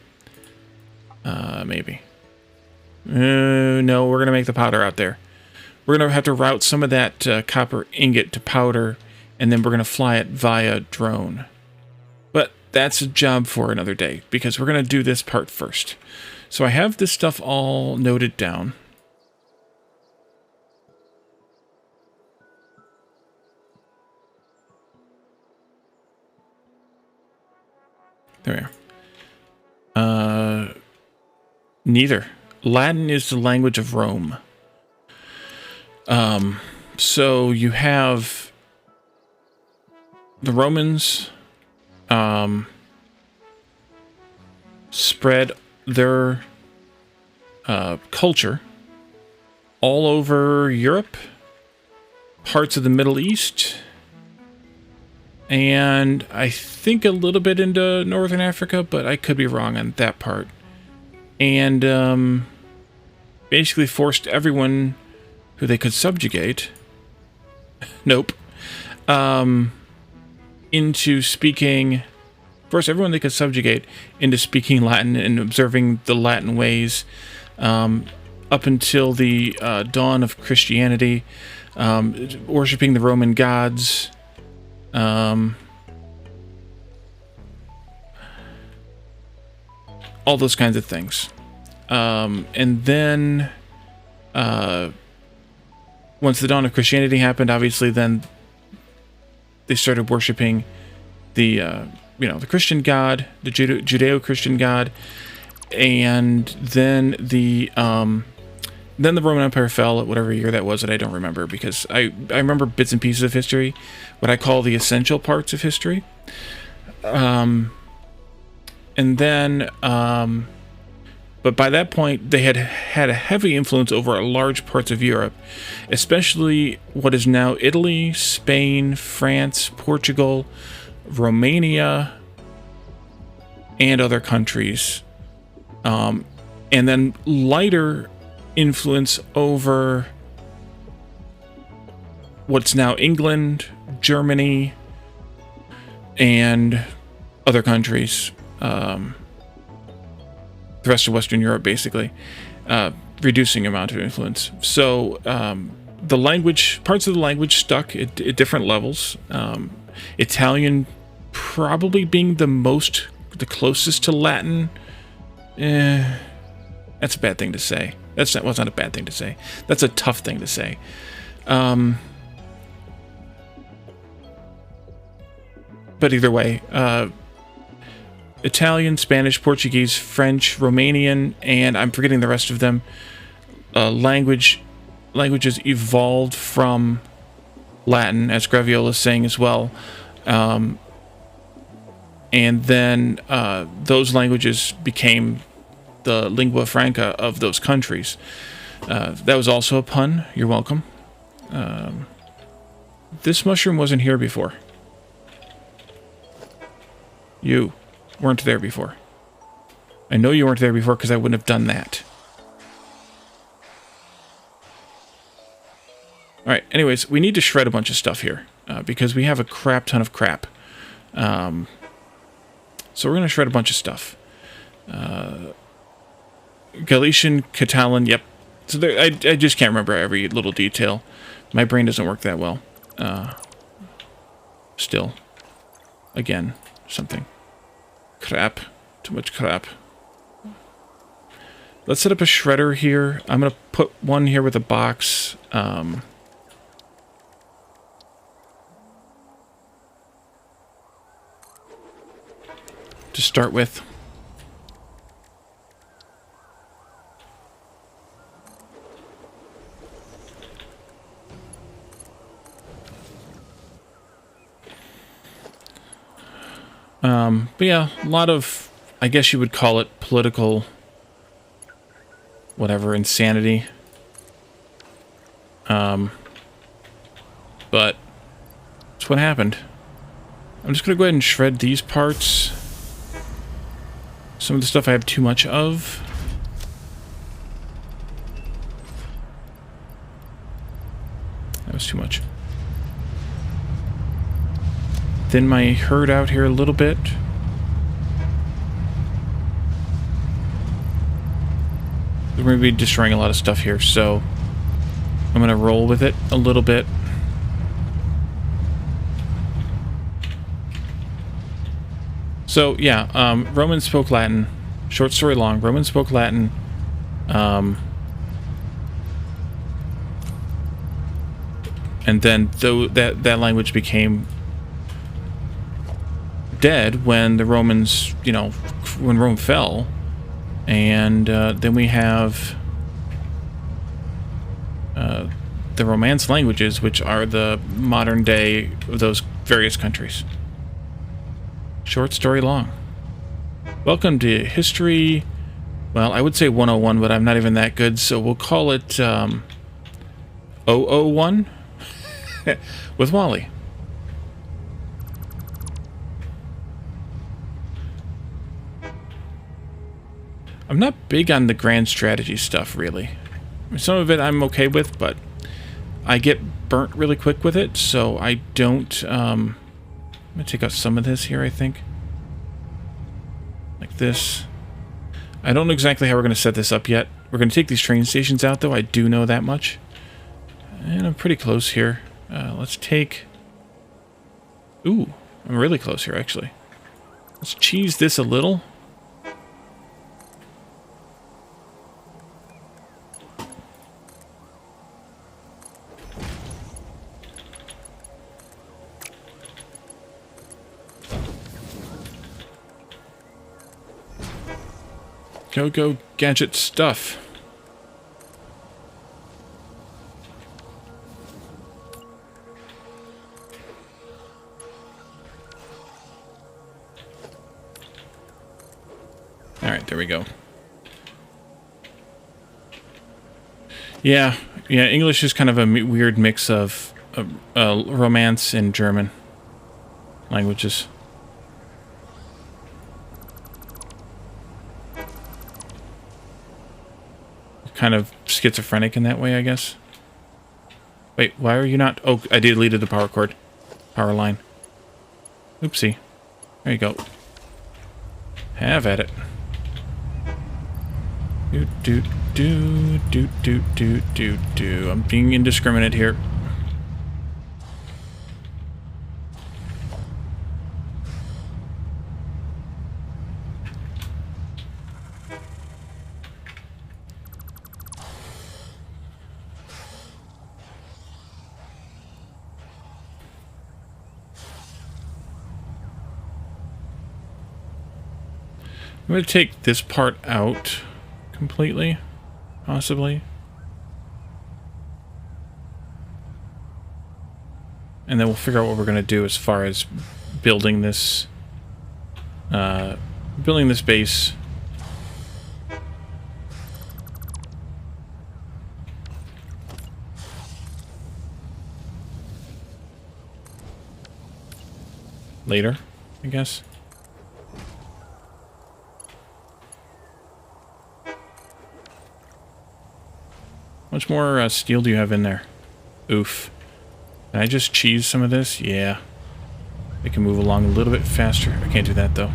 Maybe. No, we're going to make the powder out there. We're going to have to route some of that copper ingot to powder, and then we're going to fly it via drone. But that's a job for another day, because we're going to do this part first. So I have this stuff all noted down. There we are. Neither. Latin is the language of Rome. So you have the Romans spread their culture all over Europe, parts of the Middle East, and I think a little bit into Northern Africa, but I could be wrong on that part. And basically forced everyone who they could subjugate, nope, into speaking, forced everyone they could subjugate into speaking Latin and observing the Latin ways, up until the dawn of Christianity, worshiping the Roman gods, all those kinds of things. And then, once the dawn of Christianity happened, obviously, then they started worshiping the, the Christian God, the Judeo-Christian God, and then the Roman Empire fell at whatever year that was that I don't remember, because I remember bits and pieces of history, what I call the essential parts of history. And then, but by that point, they had a heavy influence over large parts of Europe, especially what is now Italy, Spain, France, Portugal, Romania, and other countries. And then lighter influence over what's now England, Germany, and other countries. The rest of Western Europe, basically, reducing amount of influence. So the language, parts of the language stuck at different levels. Italian probably being the closest to Latin. That's a bad thing to say. That's not a bad thing to say. That's a tough thing to say. But either way, Italian, Spanish, Portuguese, French, Romanian, and I'm forgetting the rest of them. Languages evolved from Latin, as Graviola is saying as well. And then those languages became the lingua franca of those countries. That was also a pun. You're welcome. This mushroom wasn't here before. You weren't there before. I know you weren't there before because I wouldn't have done that. Alright, anyways, we need to shred a bunch of stuff here because we have a crap ton of crap. So we're going to shred a bunch of stuff. Galician, Catalan, yep. So there, I just can't remember every little detail. My brain doesn't work that well. Still. Again, something. Crap. Too much crap. Let's set up a shredder here. I'm going to put one here with a box. To start with. But yeah, a lot of, I guess you would call it political, whatever, insanity. But that's what happened. I'm just going to go ahead and shred these parts. Some of the stuff I have too much of. That was too much. Thin my herd out here a little bit. We're going to be destroying a lot of stuff here, so I'm going to roll with it a little bit. So, yeah, Romans spoke Latin. Short story long. Romans spoke Latin. And then that language became dead when the Romans, you know, when Rome fell. And then we have the Romance languages, which are the modern day of those various countries. Short story long. Welcome to History, well, I would say 101, but I'm not even that good, so we'll call it 001 with Wally. I'm not big on the grand strategy stuff, really. I mean, some of it I'm okay with, but I get burnt really quick with it, so I don't... I'm going to take out some of this here, I think. Like this. I don't know exactly how we're going to set this up yet. We're going to take these train stations out, though. I do know that much. And I'm pretty close here. Let's take... Ooh, I'm really close here, actually. Let's cheese this a little. Go, gadget stuff. Alright, there we go. Yeah, English is kind of a weird mix of Romance and German languages. Kind of schizophrenic in that way, I guess. Wait, why are you not... Oh, I deleted the power cord. Power line. Oopsie. There you go. Have at it. Do. I'm being indiscriminate here. I'm going to take this part out completely, possibly. And then we'll figure out what we're going to do as far as building this base. Later, I guess. How much more steel do you have in there? Oof. Can I just cheese some of this? Yeah. They can move along a little bit faster. I can't do that, though.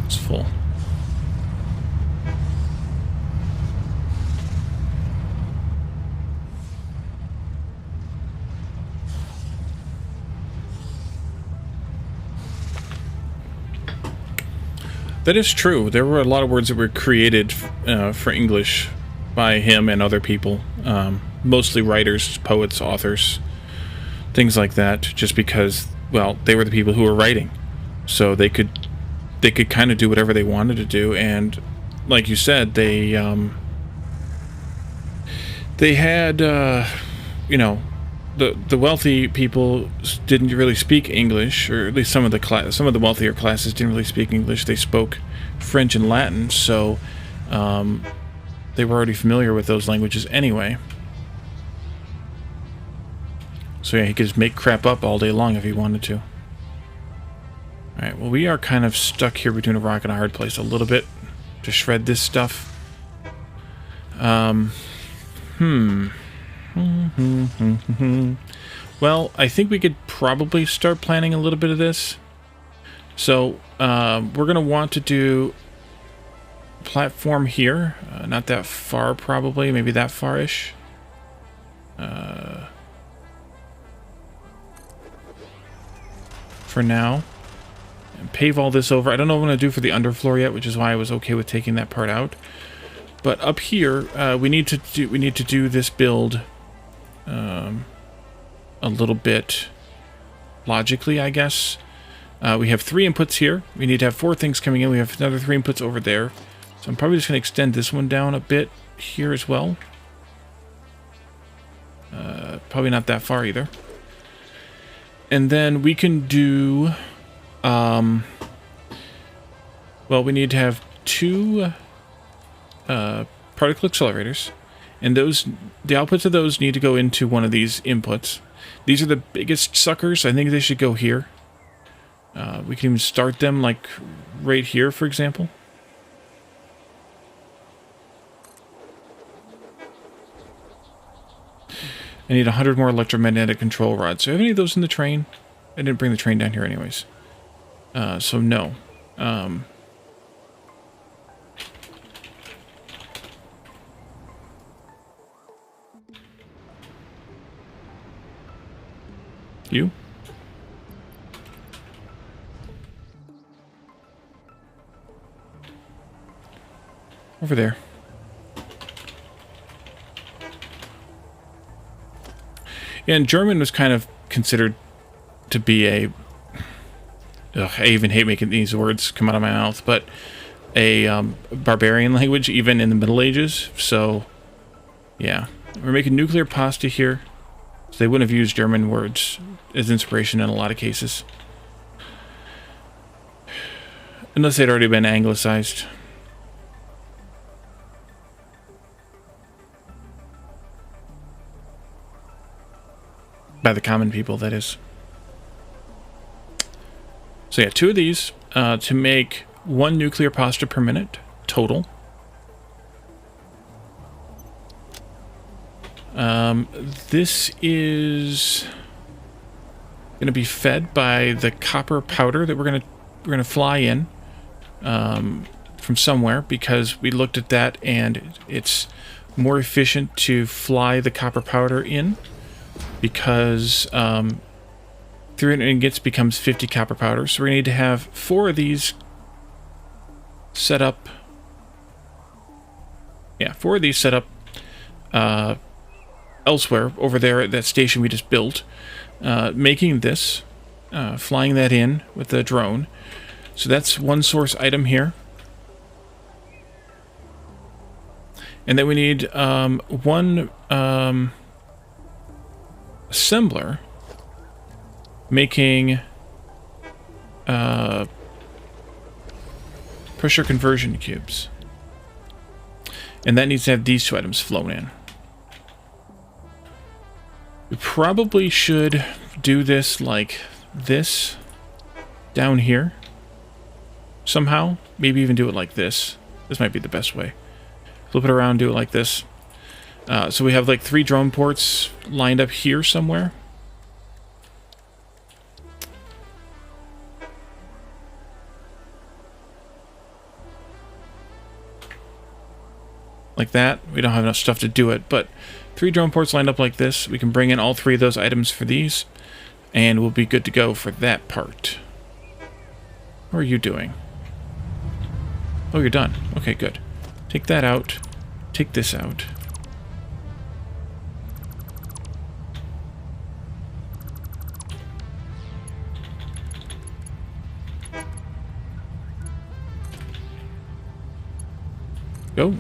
It's full. That is true. There were a lot of words that were created for English by him and other people. Mostly writers, poets, authors, things like that, just because, well, they were the people who were writing. So they could kind of do whatever they wanted to do, and like you said, they had, you know, the wealthy people didn't really speak English, or at least some of the wealthier classes didn't really speak English. They spoke French and Latin, so they were already familiar with those languages anyway. So yeah, he could just make crap up all day long if he wanted to. Alright, well, we are kind of stuck here between a rock and a hard place a little bit to shred this stuff. Well, I think we could probably start planning a little bit of this. So, we're going to want to do platform here. Not that far, probably. Maybe that far-ish. For now. And pave all this over. I don't know what I'm going to do for the underfloor yet, which is why I was okay with taking that part out. But up here, we need to do this build a little bit logically, I guess. We have 3 inputs here. We need to have 4 things coming in. We have another 3 inputs over there. So I'm probably just going to extend this one down a bit here as well. Probably not that far either. And then we can do... well, we need to have 2 particle accelerators, and the outputs of those need to go into one of these inputs. These are the biggest suckers. I think they should go here. We can even start them like right here, for example. I need 100 more electromagnetic control rods. Do I have any of those in the train? I didn't bring the train down here anyways. So no. You? Over there. Yeah, and German was kind of considered to be a... Ugh, I even hate making these words come out of my mouth, but a barbarian language, even in the Middle Ages. So, yeah. We're making nuclear pasta here. So they wouldn't have used German words as inspiration in a lot of cases. Unless they'd already been anglicized. By the common people, that is. So yeah, 2 of these to make 1 nuclear pasta per minute total. This is going to be fed by the copper powder that we're gonna fly in from somewhere, because we looked at that and it's more efficient to fly the copper powder in, because 300 ingots becomes 50 copper powder. So we're going to need to have 4 of these set up. Yeah, 4 of these set up elsewhere over there at that station we just built. Making this, flying that in with the drone. So that's 1 source item here. And then we need 1 assembler making pressure conversion cubes. And that needs to have these 2 items flown in. We probably should do this like this down here somehow. Maybe even do it like this. This might be the best way. Flip it around, do it like this. So we have like 3 drone ports lined up here somewhere. Like that. We don't have enough stuff to do it, but 3 drone ports lined up like this. We can bring in all 3 of those items for these, and we'll be good to go for that part. What are you doing? Oh, you're done. Okay, good. Take that out. Take this out. Go.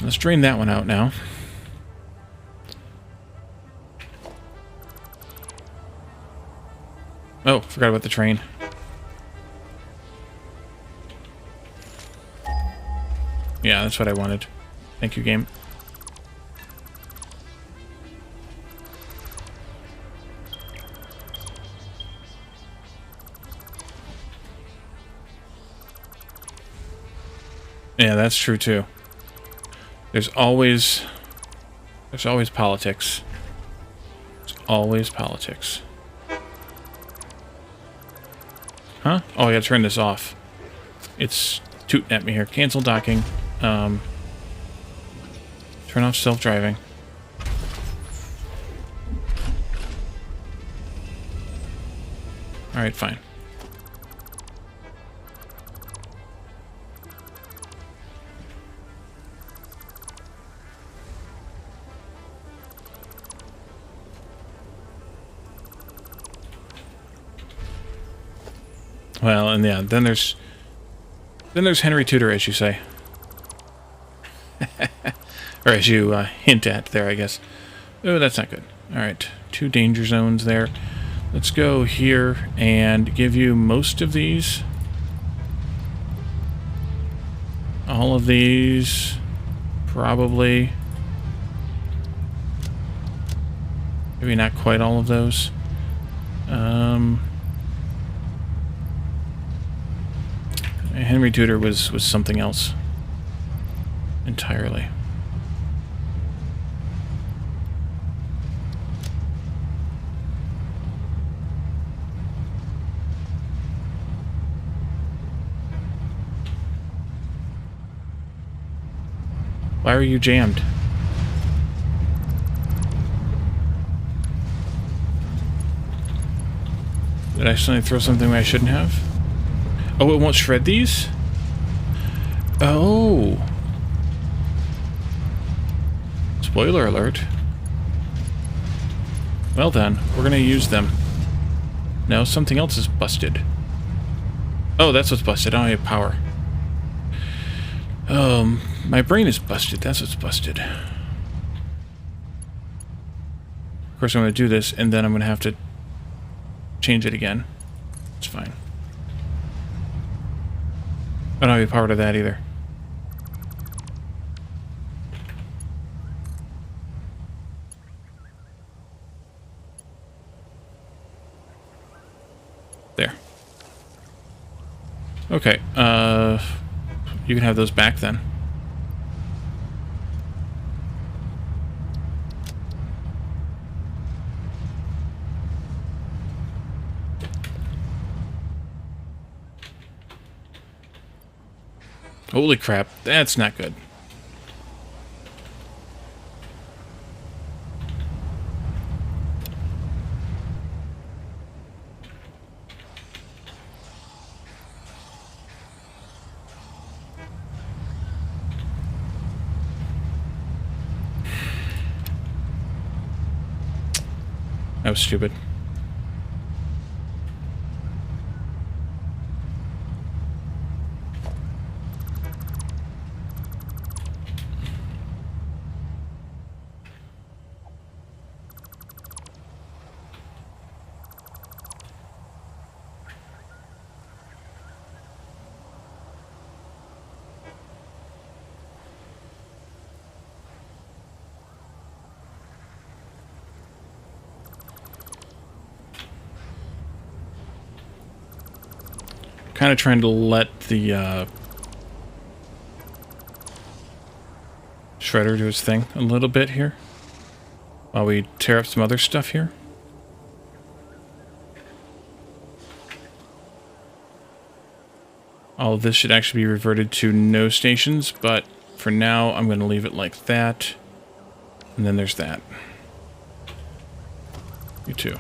Let's drain that one out now. Oh, forgot about the train. Yeah, that's what I wanted. Thank you, game. Yeah, that's true too. There's always politics. There's always politics. Huh? Oh, I gotta turn this off. It's tooting at me here. Cancel docking. Turn off self-driving. Alright, fine. Well, and yeah, then there's Henry Tudor, as you say. Or as you hint at there, I guess. Oh, that's not good. Alright, 2 danger zones there. Let's go here and give you most of these. All of these, probably. Maybe not quite all of those. Henry Tudor was something else entirely. Why are you jammed? Did I accidentally throw something I shouldn't have? Oh, it won't shred these? Oh. Spoiler alert. Well then, we're gonna use them. No, something else is busted. Oh, that's what's busted. I don't have power. My brain is busted. That's what's busted. Of course, I'm gonna do this, and then I'm gonna have to change it again. It's fine. I don't have any power to that either. There. Okay, you can have those back then. Holy crap, that's not good. That was stupid. Kind of trying to let the shredder do its thing a little bit here while we tear up some other stuff here. All of this should actually be reverted to no stations, but for now I'm going to leave it like that. And then there's that. You too.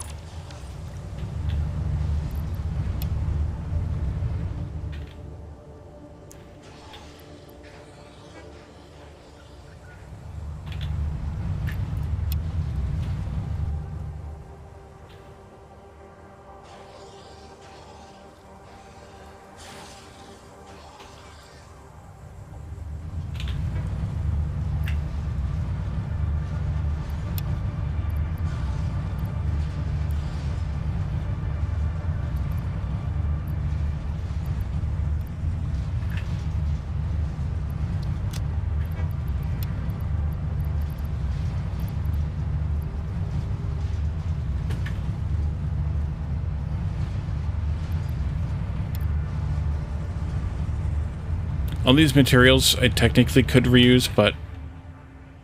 All these materials I technically could reuse, but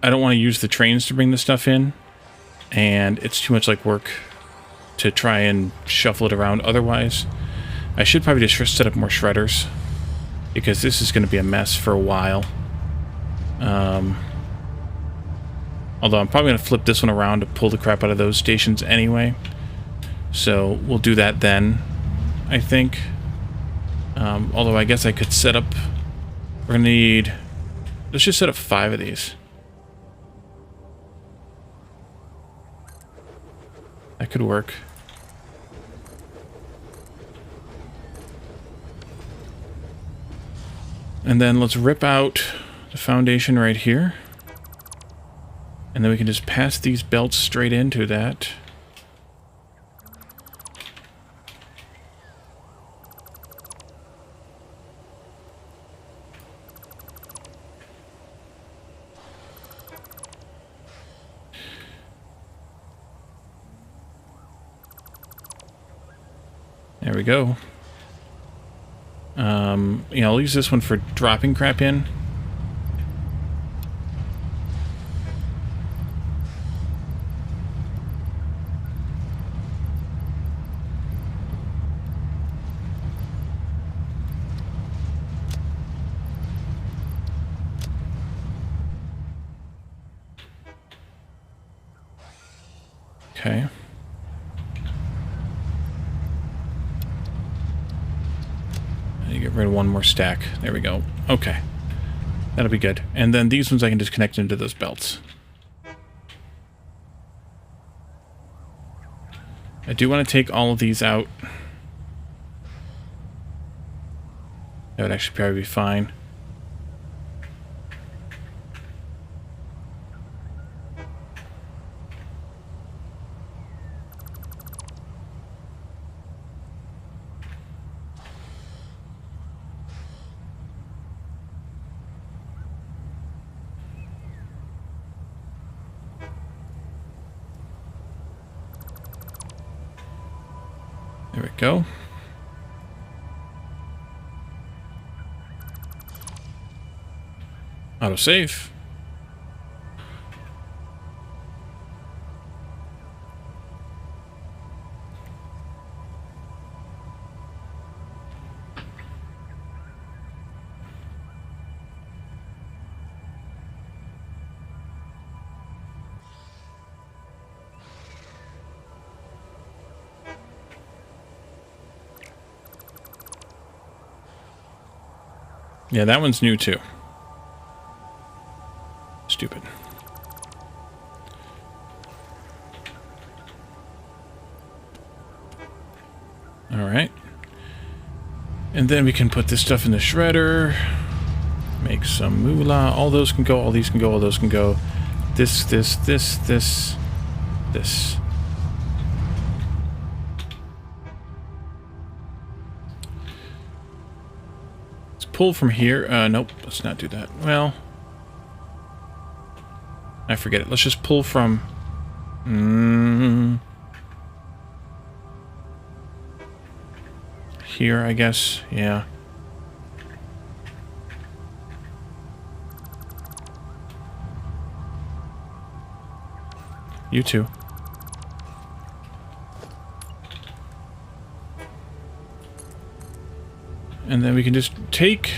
I don't want to use the trains to bring the stuff in, and it's too much like work to try and shuffle it around otherwise. I should probably just set up more shredders, because this is going to be a mess for a while. Although I'm probably going to flip this one around to pull the crap out of those stations anyway. So we'll do that then, I think. Although I guess I could set up... We're going to need... Let's just set up 5 of these. That could work. And then let's rip out the foundation right here. And then we can just pass these belts straight into that. There we go. Yeah, I'll use this one for dropping crap in. Okay. Get rid of one more stack. There we go. Okay. That'll be good. And then these ones I can just connect into those belts. I do want to take all of these out. That would actually probably be fine. There we go. Autosave. Yeah, that one's new too. Stupid. Alright. And then we can put this stuff in the shredder. Make some moolah. All those can go, all these can go, all those can go. This. Let's pull from here. Nope, let's not do that. Well, I forget it. Let's just pull from... here, I guess. Yeah. You too. And then we can just take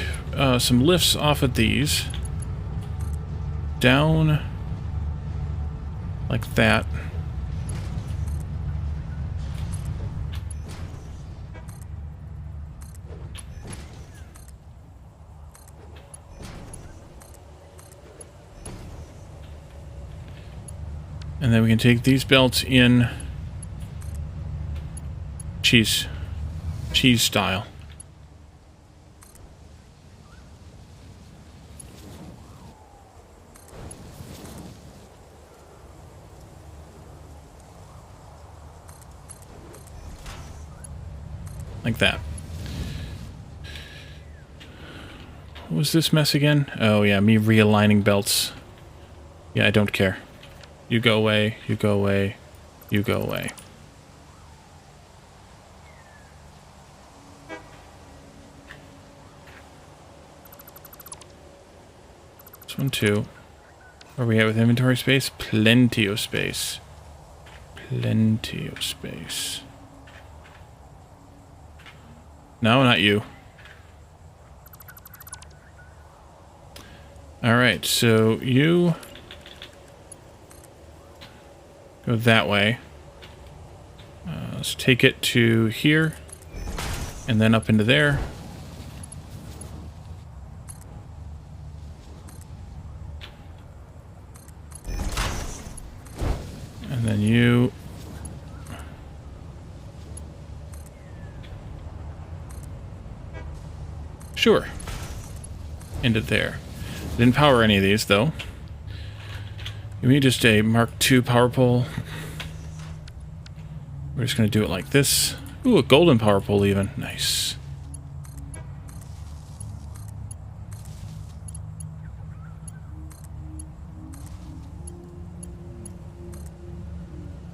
some lifts off of these. Down like that. And then we can take these belts in cheese style. Like that. What was this mess again? Oh yeah, me realigning belts. Yeah, I don't care. You go away, you go away, you go away. This one too. Where are we at with inventory space? Plenty of space. Plenty of space. No, not you. Alright, so you go that way. Let's take it to here. And then up into there. And then you... Sure. Into there. Didn't power any of these, though. Give me just a Mark II power pole. We're just going to do it like this. Ooh, a golden power pole even. Nice.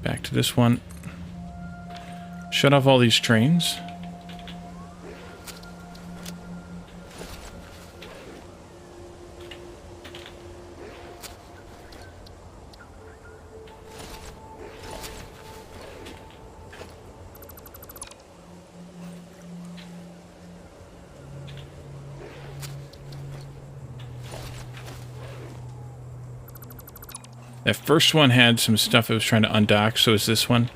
Back to this one. Shut off all these trains. That first one had some stuff it was trying to undock, so is this one.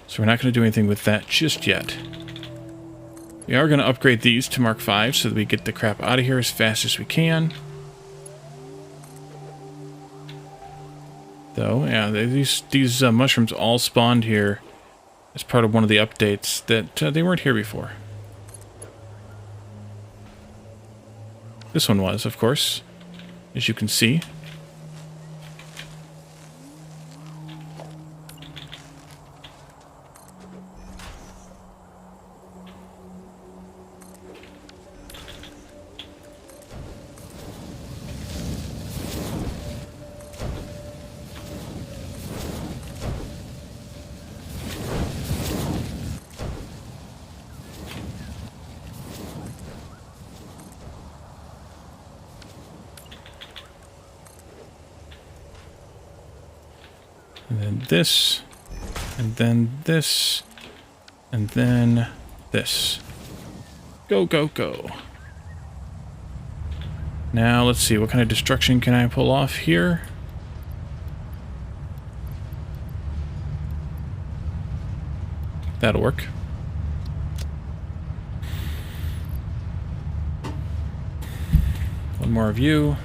So we're not going to do anything with that just yet. We are going to upgrade these to Mark V so that we get the crap out of here as fast as we can. Though, yeah, these mushrooms all spawned here as part of one of the updates that they weren't here before. This one was, of course, as you can see. And then this, and then this, and then this. Go, go, go. Now, let's see, what kind of destruction can I pull off here? That'll work. One more of you.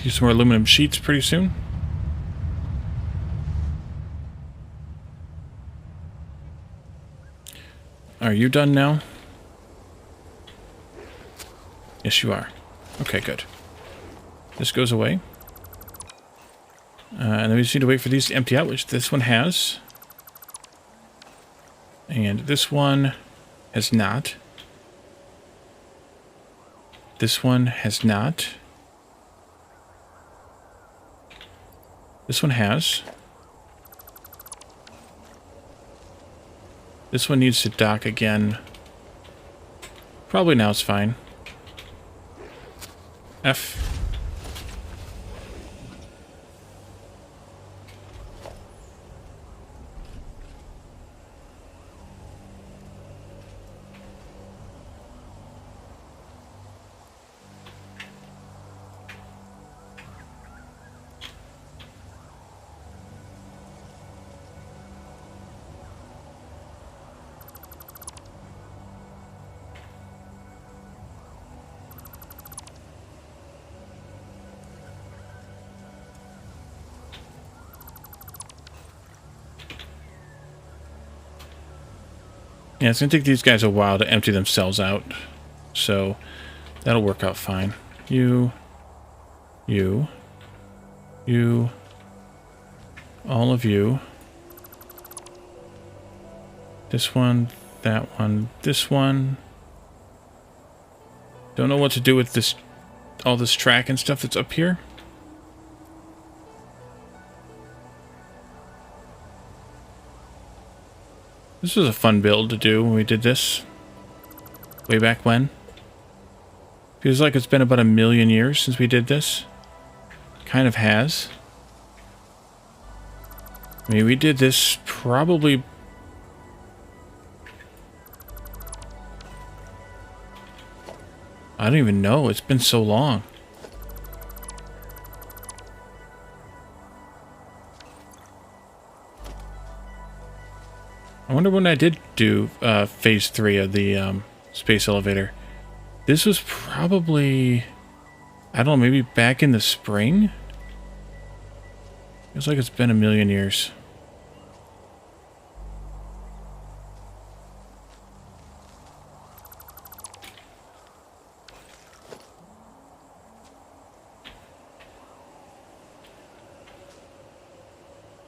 Use some more aluminum sheets pretty soon. Are you done now? Yes, you are. Okay, good. This goes away. And then we just need to wait for these to empty out, which this one has. And this one has not. This one has not. This one has. This one needs to dock again. Probably now it's fine. F. Yeah, it's going to take these guys a while to empty themselves out. So, that'll work out fine. You. All of you. This one, that one, this one. Don't know what to do with this, all this track and stuff that's up here. This was a fun build to do when we did this. Way back when. Feels like it's been about 1,000,000 years since we did this. Kind of has. I mean, we did this probably... I don't even know. It's been so long. I wonder when I did do phase 3 of the space elevator. This was probably... I don't know, maybe back in the spring? Feels like it's been 1,000,000 years.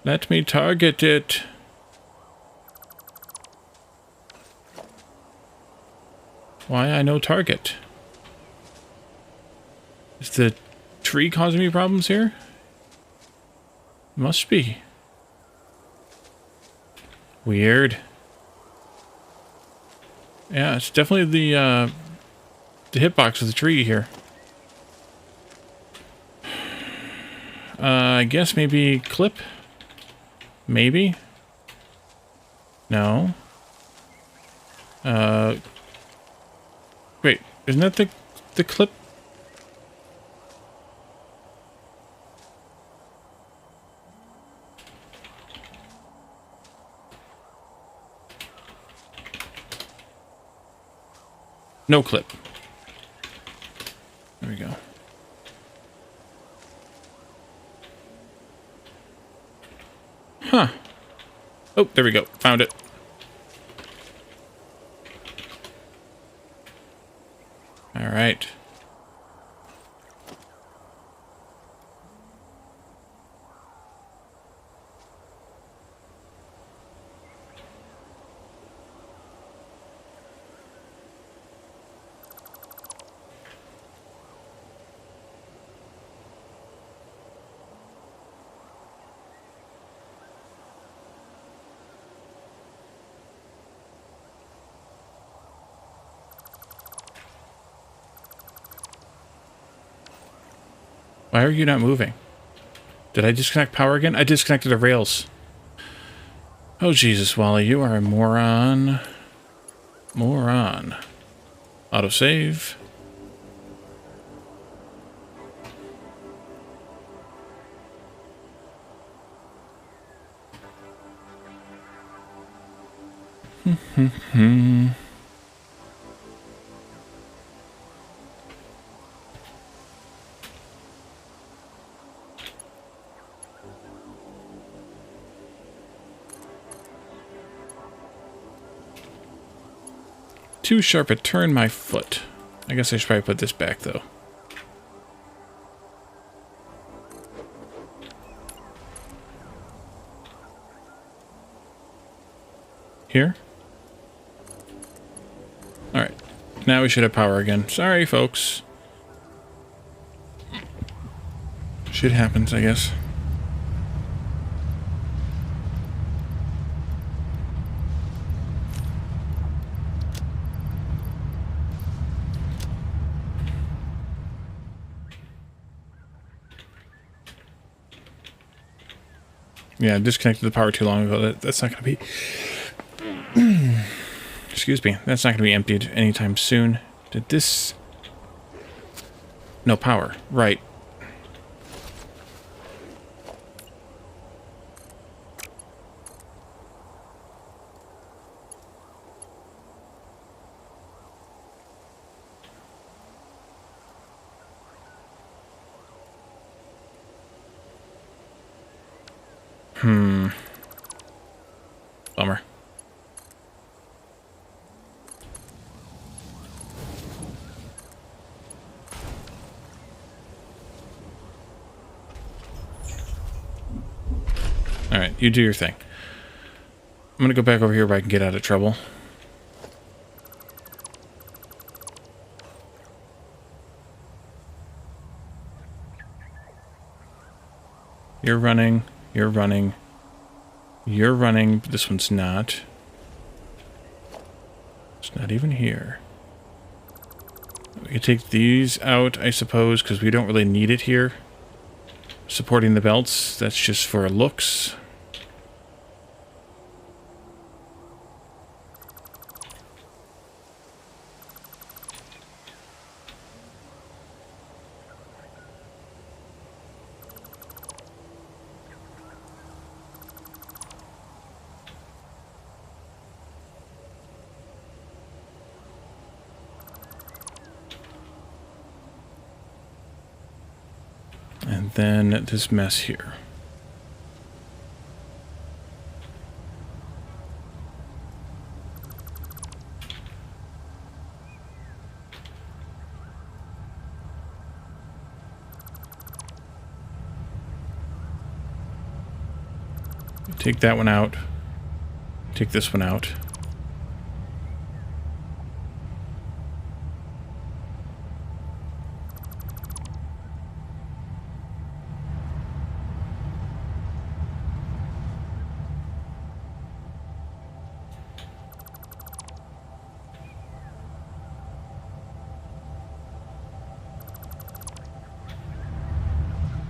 Let me target it. Why I no target? Is the tree causing me problems here? Must be. Weird. Yeah, it's definitely the hitbox of the tree here. I guess maybe clip? Maybe? No. Wait, isn't that the clip? No clip. There we go. Huh. Oh, there we go. Found it. All right. Why are you not moving? Did I disconnect power again? I disconnected the rails. Oh, Jesus, Wally, you are a moron. Moron. Autosave. Too sharp a turn, my foot. I guess I should probably put this back, though. Here? Alright. Now we should have power again. Sorry, folks. Shit happens, I guess. Yeah, I disconnected the power too long ago. That's not going to be... Excuse me. That's not going to be emptied anytime soon. Did this... No power. Right. Bummer. Alright, you do your thing. I'm gonna go back over here where I can get out of trouble. You're running. You're running. You're running. This one's not. Not even here. We could take these out, I suppose, because we don't really need it here. Supporting the belts, that's just for looks. And then this mess here. Take that one out. Take this one out.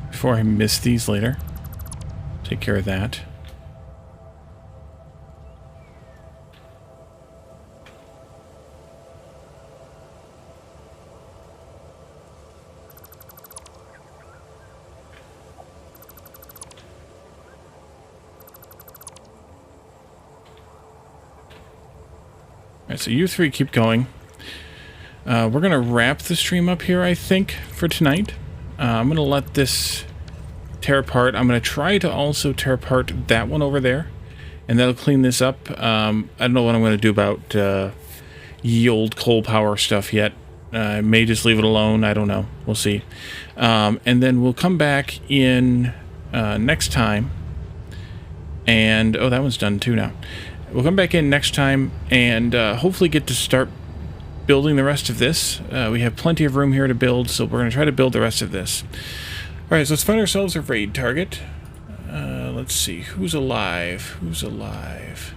Before I miss these later. Take care of that. Alright, so you three keep going. We're going to wrap the stream up here, I think, for tonight. I'm going to let this tear apart. I'm going to try to also tear apart that one over there, and that'll clean this up. I don't know what I'm going to do about ye old coal power stuff yet. I may just leave it alone. I don't know. We'll see. And then we'll come back in next time. And, oh, that one's done too now. We'll come back in next time and hopefully get to start building the rest of this. We have plenty of room here to build, so we're going to try to build the rest of this. Alright, so let's find ourselves a raid target. Let's see, who's alive? Who's alive?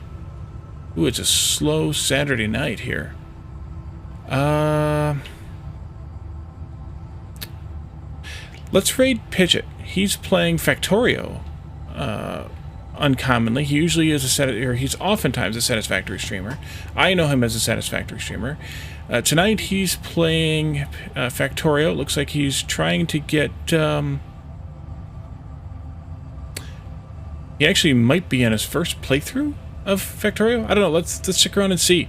Ooh, it's a slow Saturday night here. Let's raid Pidgeot. He's playing Factorio. Uncommonly. He usually is he's oftentimes a Satisfactory streamer. I know him as a Satisfactory streamer. Tonight he's playing Factorio. It looks like he's trying to get... he actually might be in his first playthrough of Factorio. I don't know. Let's stick around and see.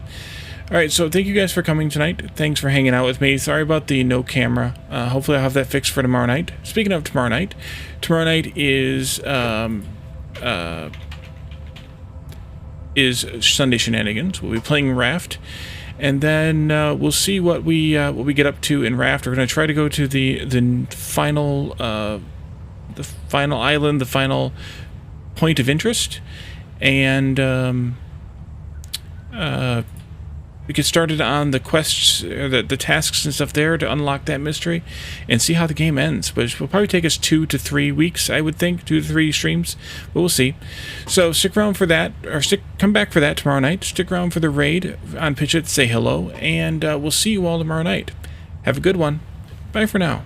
Alright, so thank you guys for coming tonight. Thanks for hanging out with me. Sorry about the no camera. Hopefully I'll have that fixed for tomorrow night. Speaking of tomorrow night is Sunday Shenanigans. We'll be playing Raft, and then we'll see what we get up to in Raft. We're going to try to go to the final island, the final point of interest, and we get started on the quests, the tasks and stuff there to unlock that mystery, and see how the game ends, which will probably take us 2 to 3 weeks, I would think, 2 to 3 streams, but we'll see. So stick around for that, or come back for that tomorrow night. Stick around for the raid on Pidgeot, say hello, and we'll see you all tomorrow night. Have a good one. Bye for now.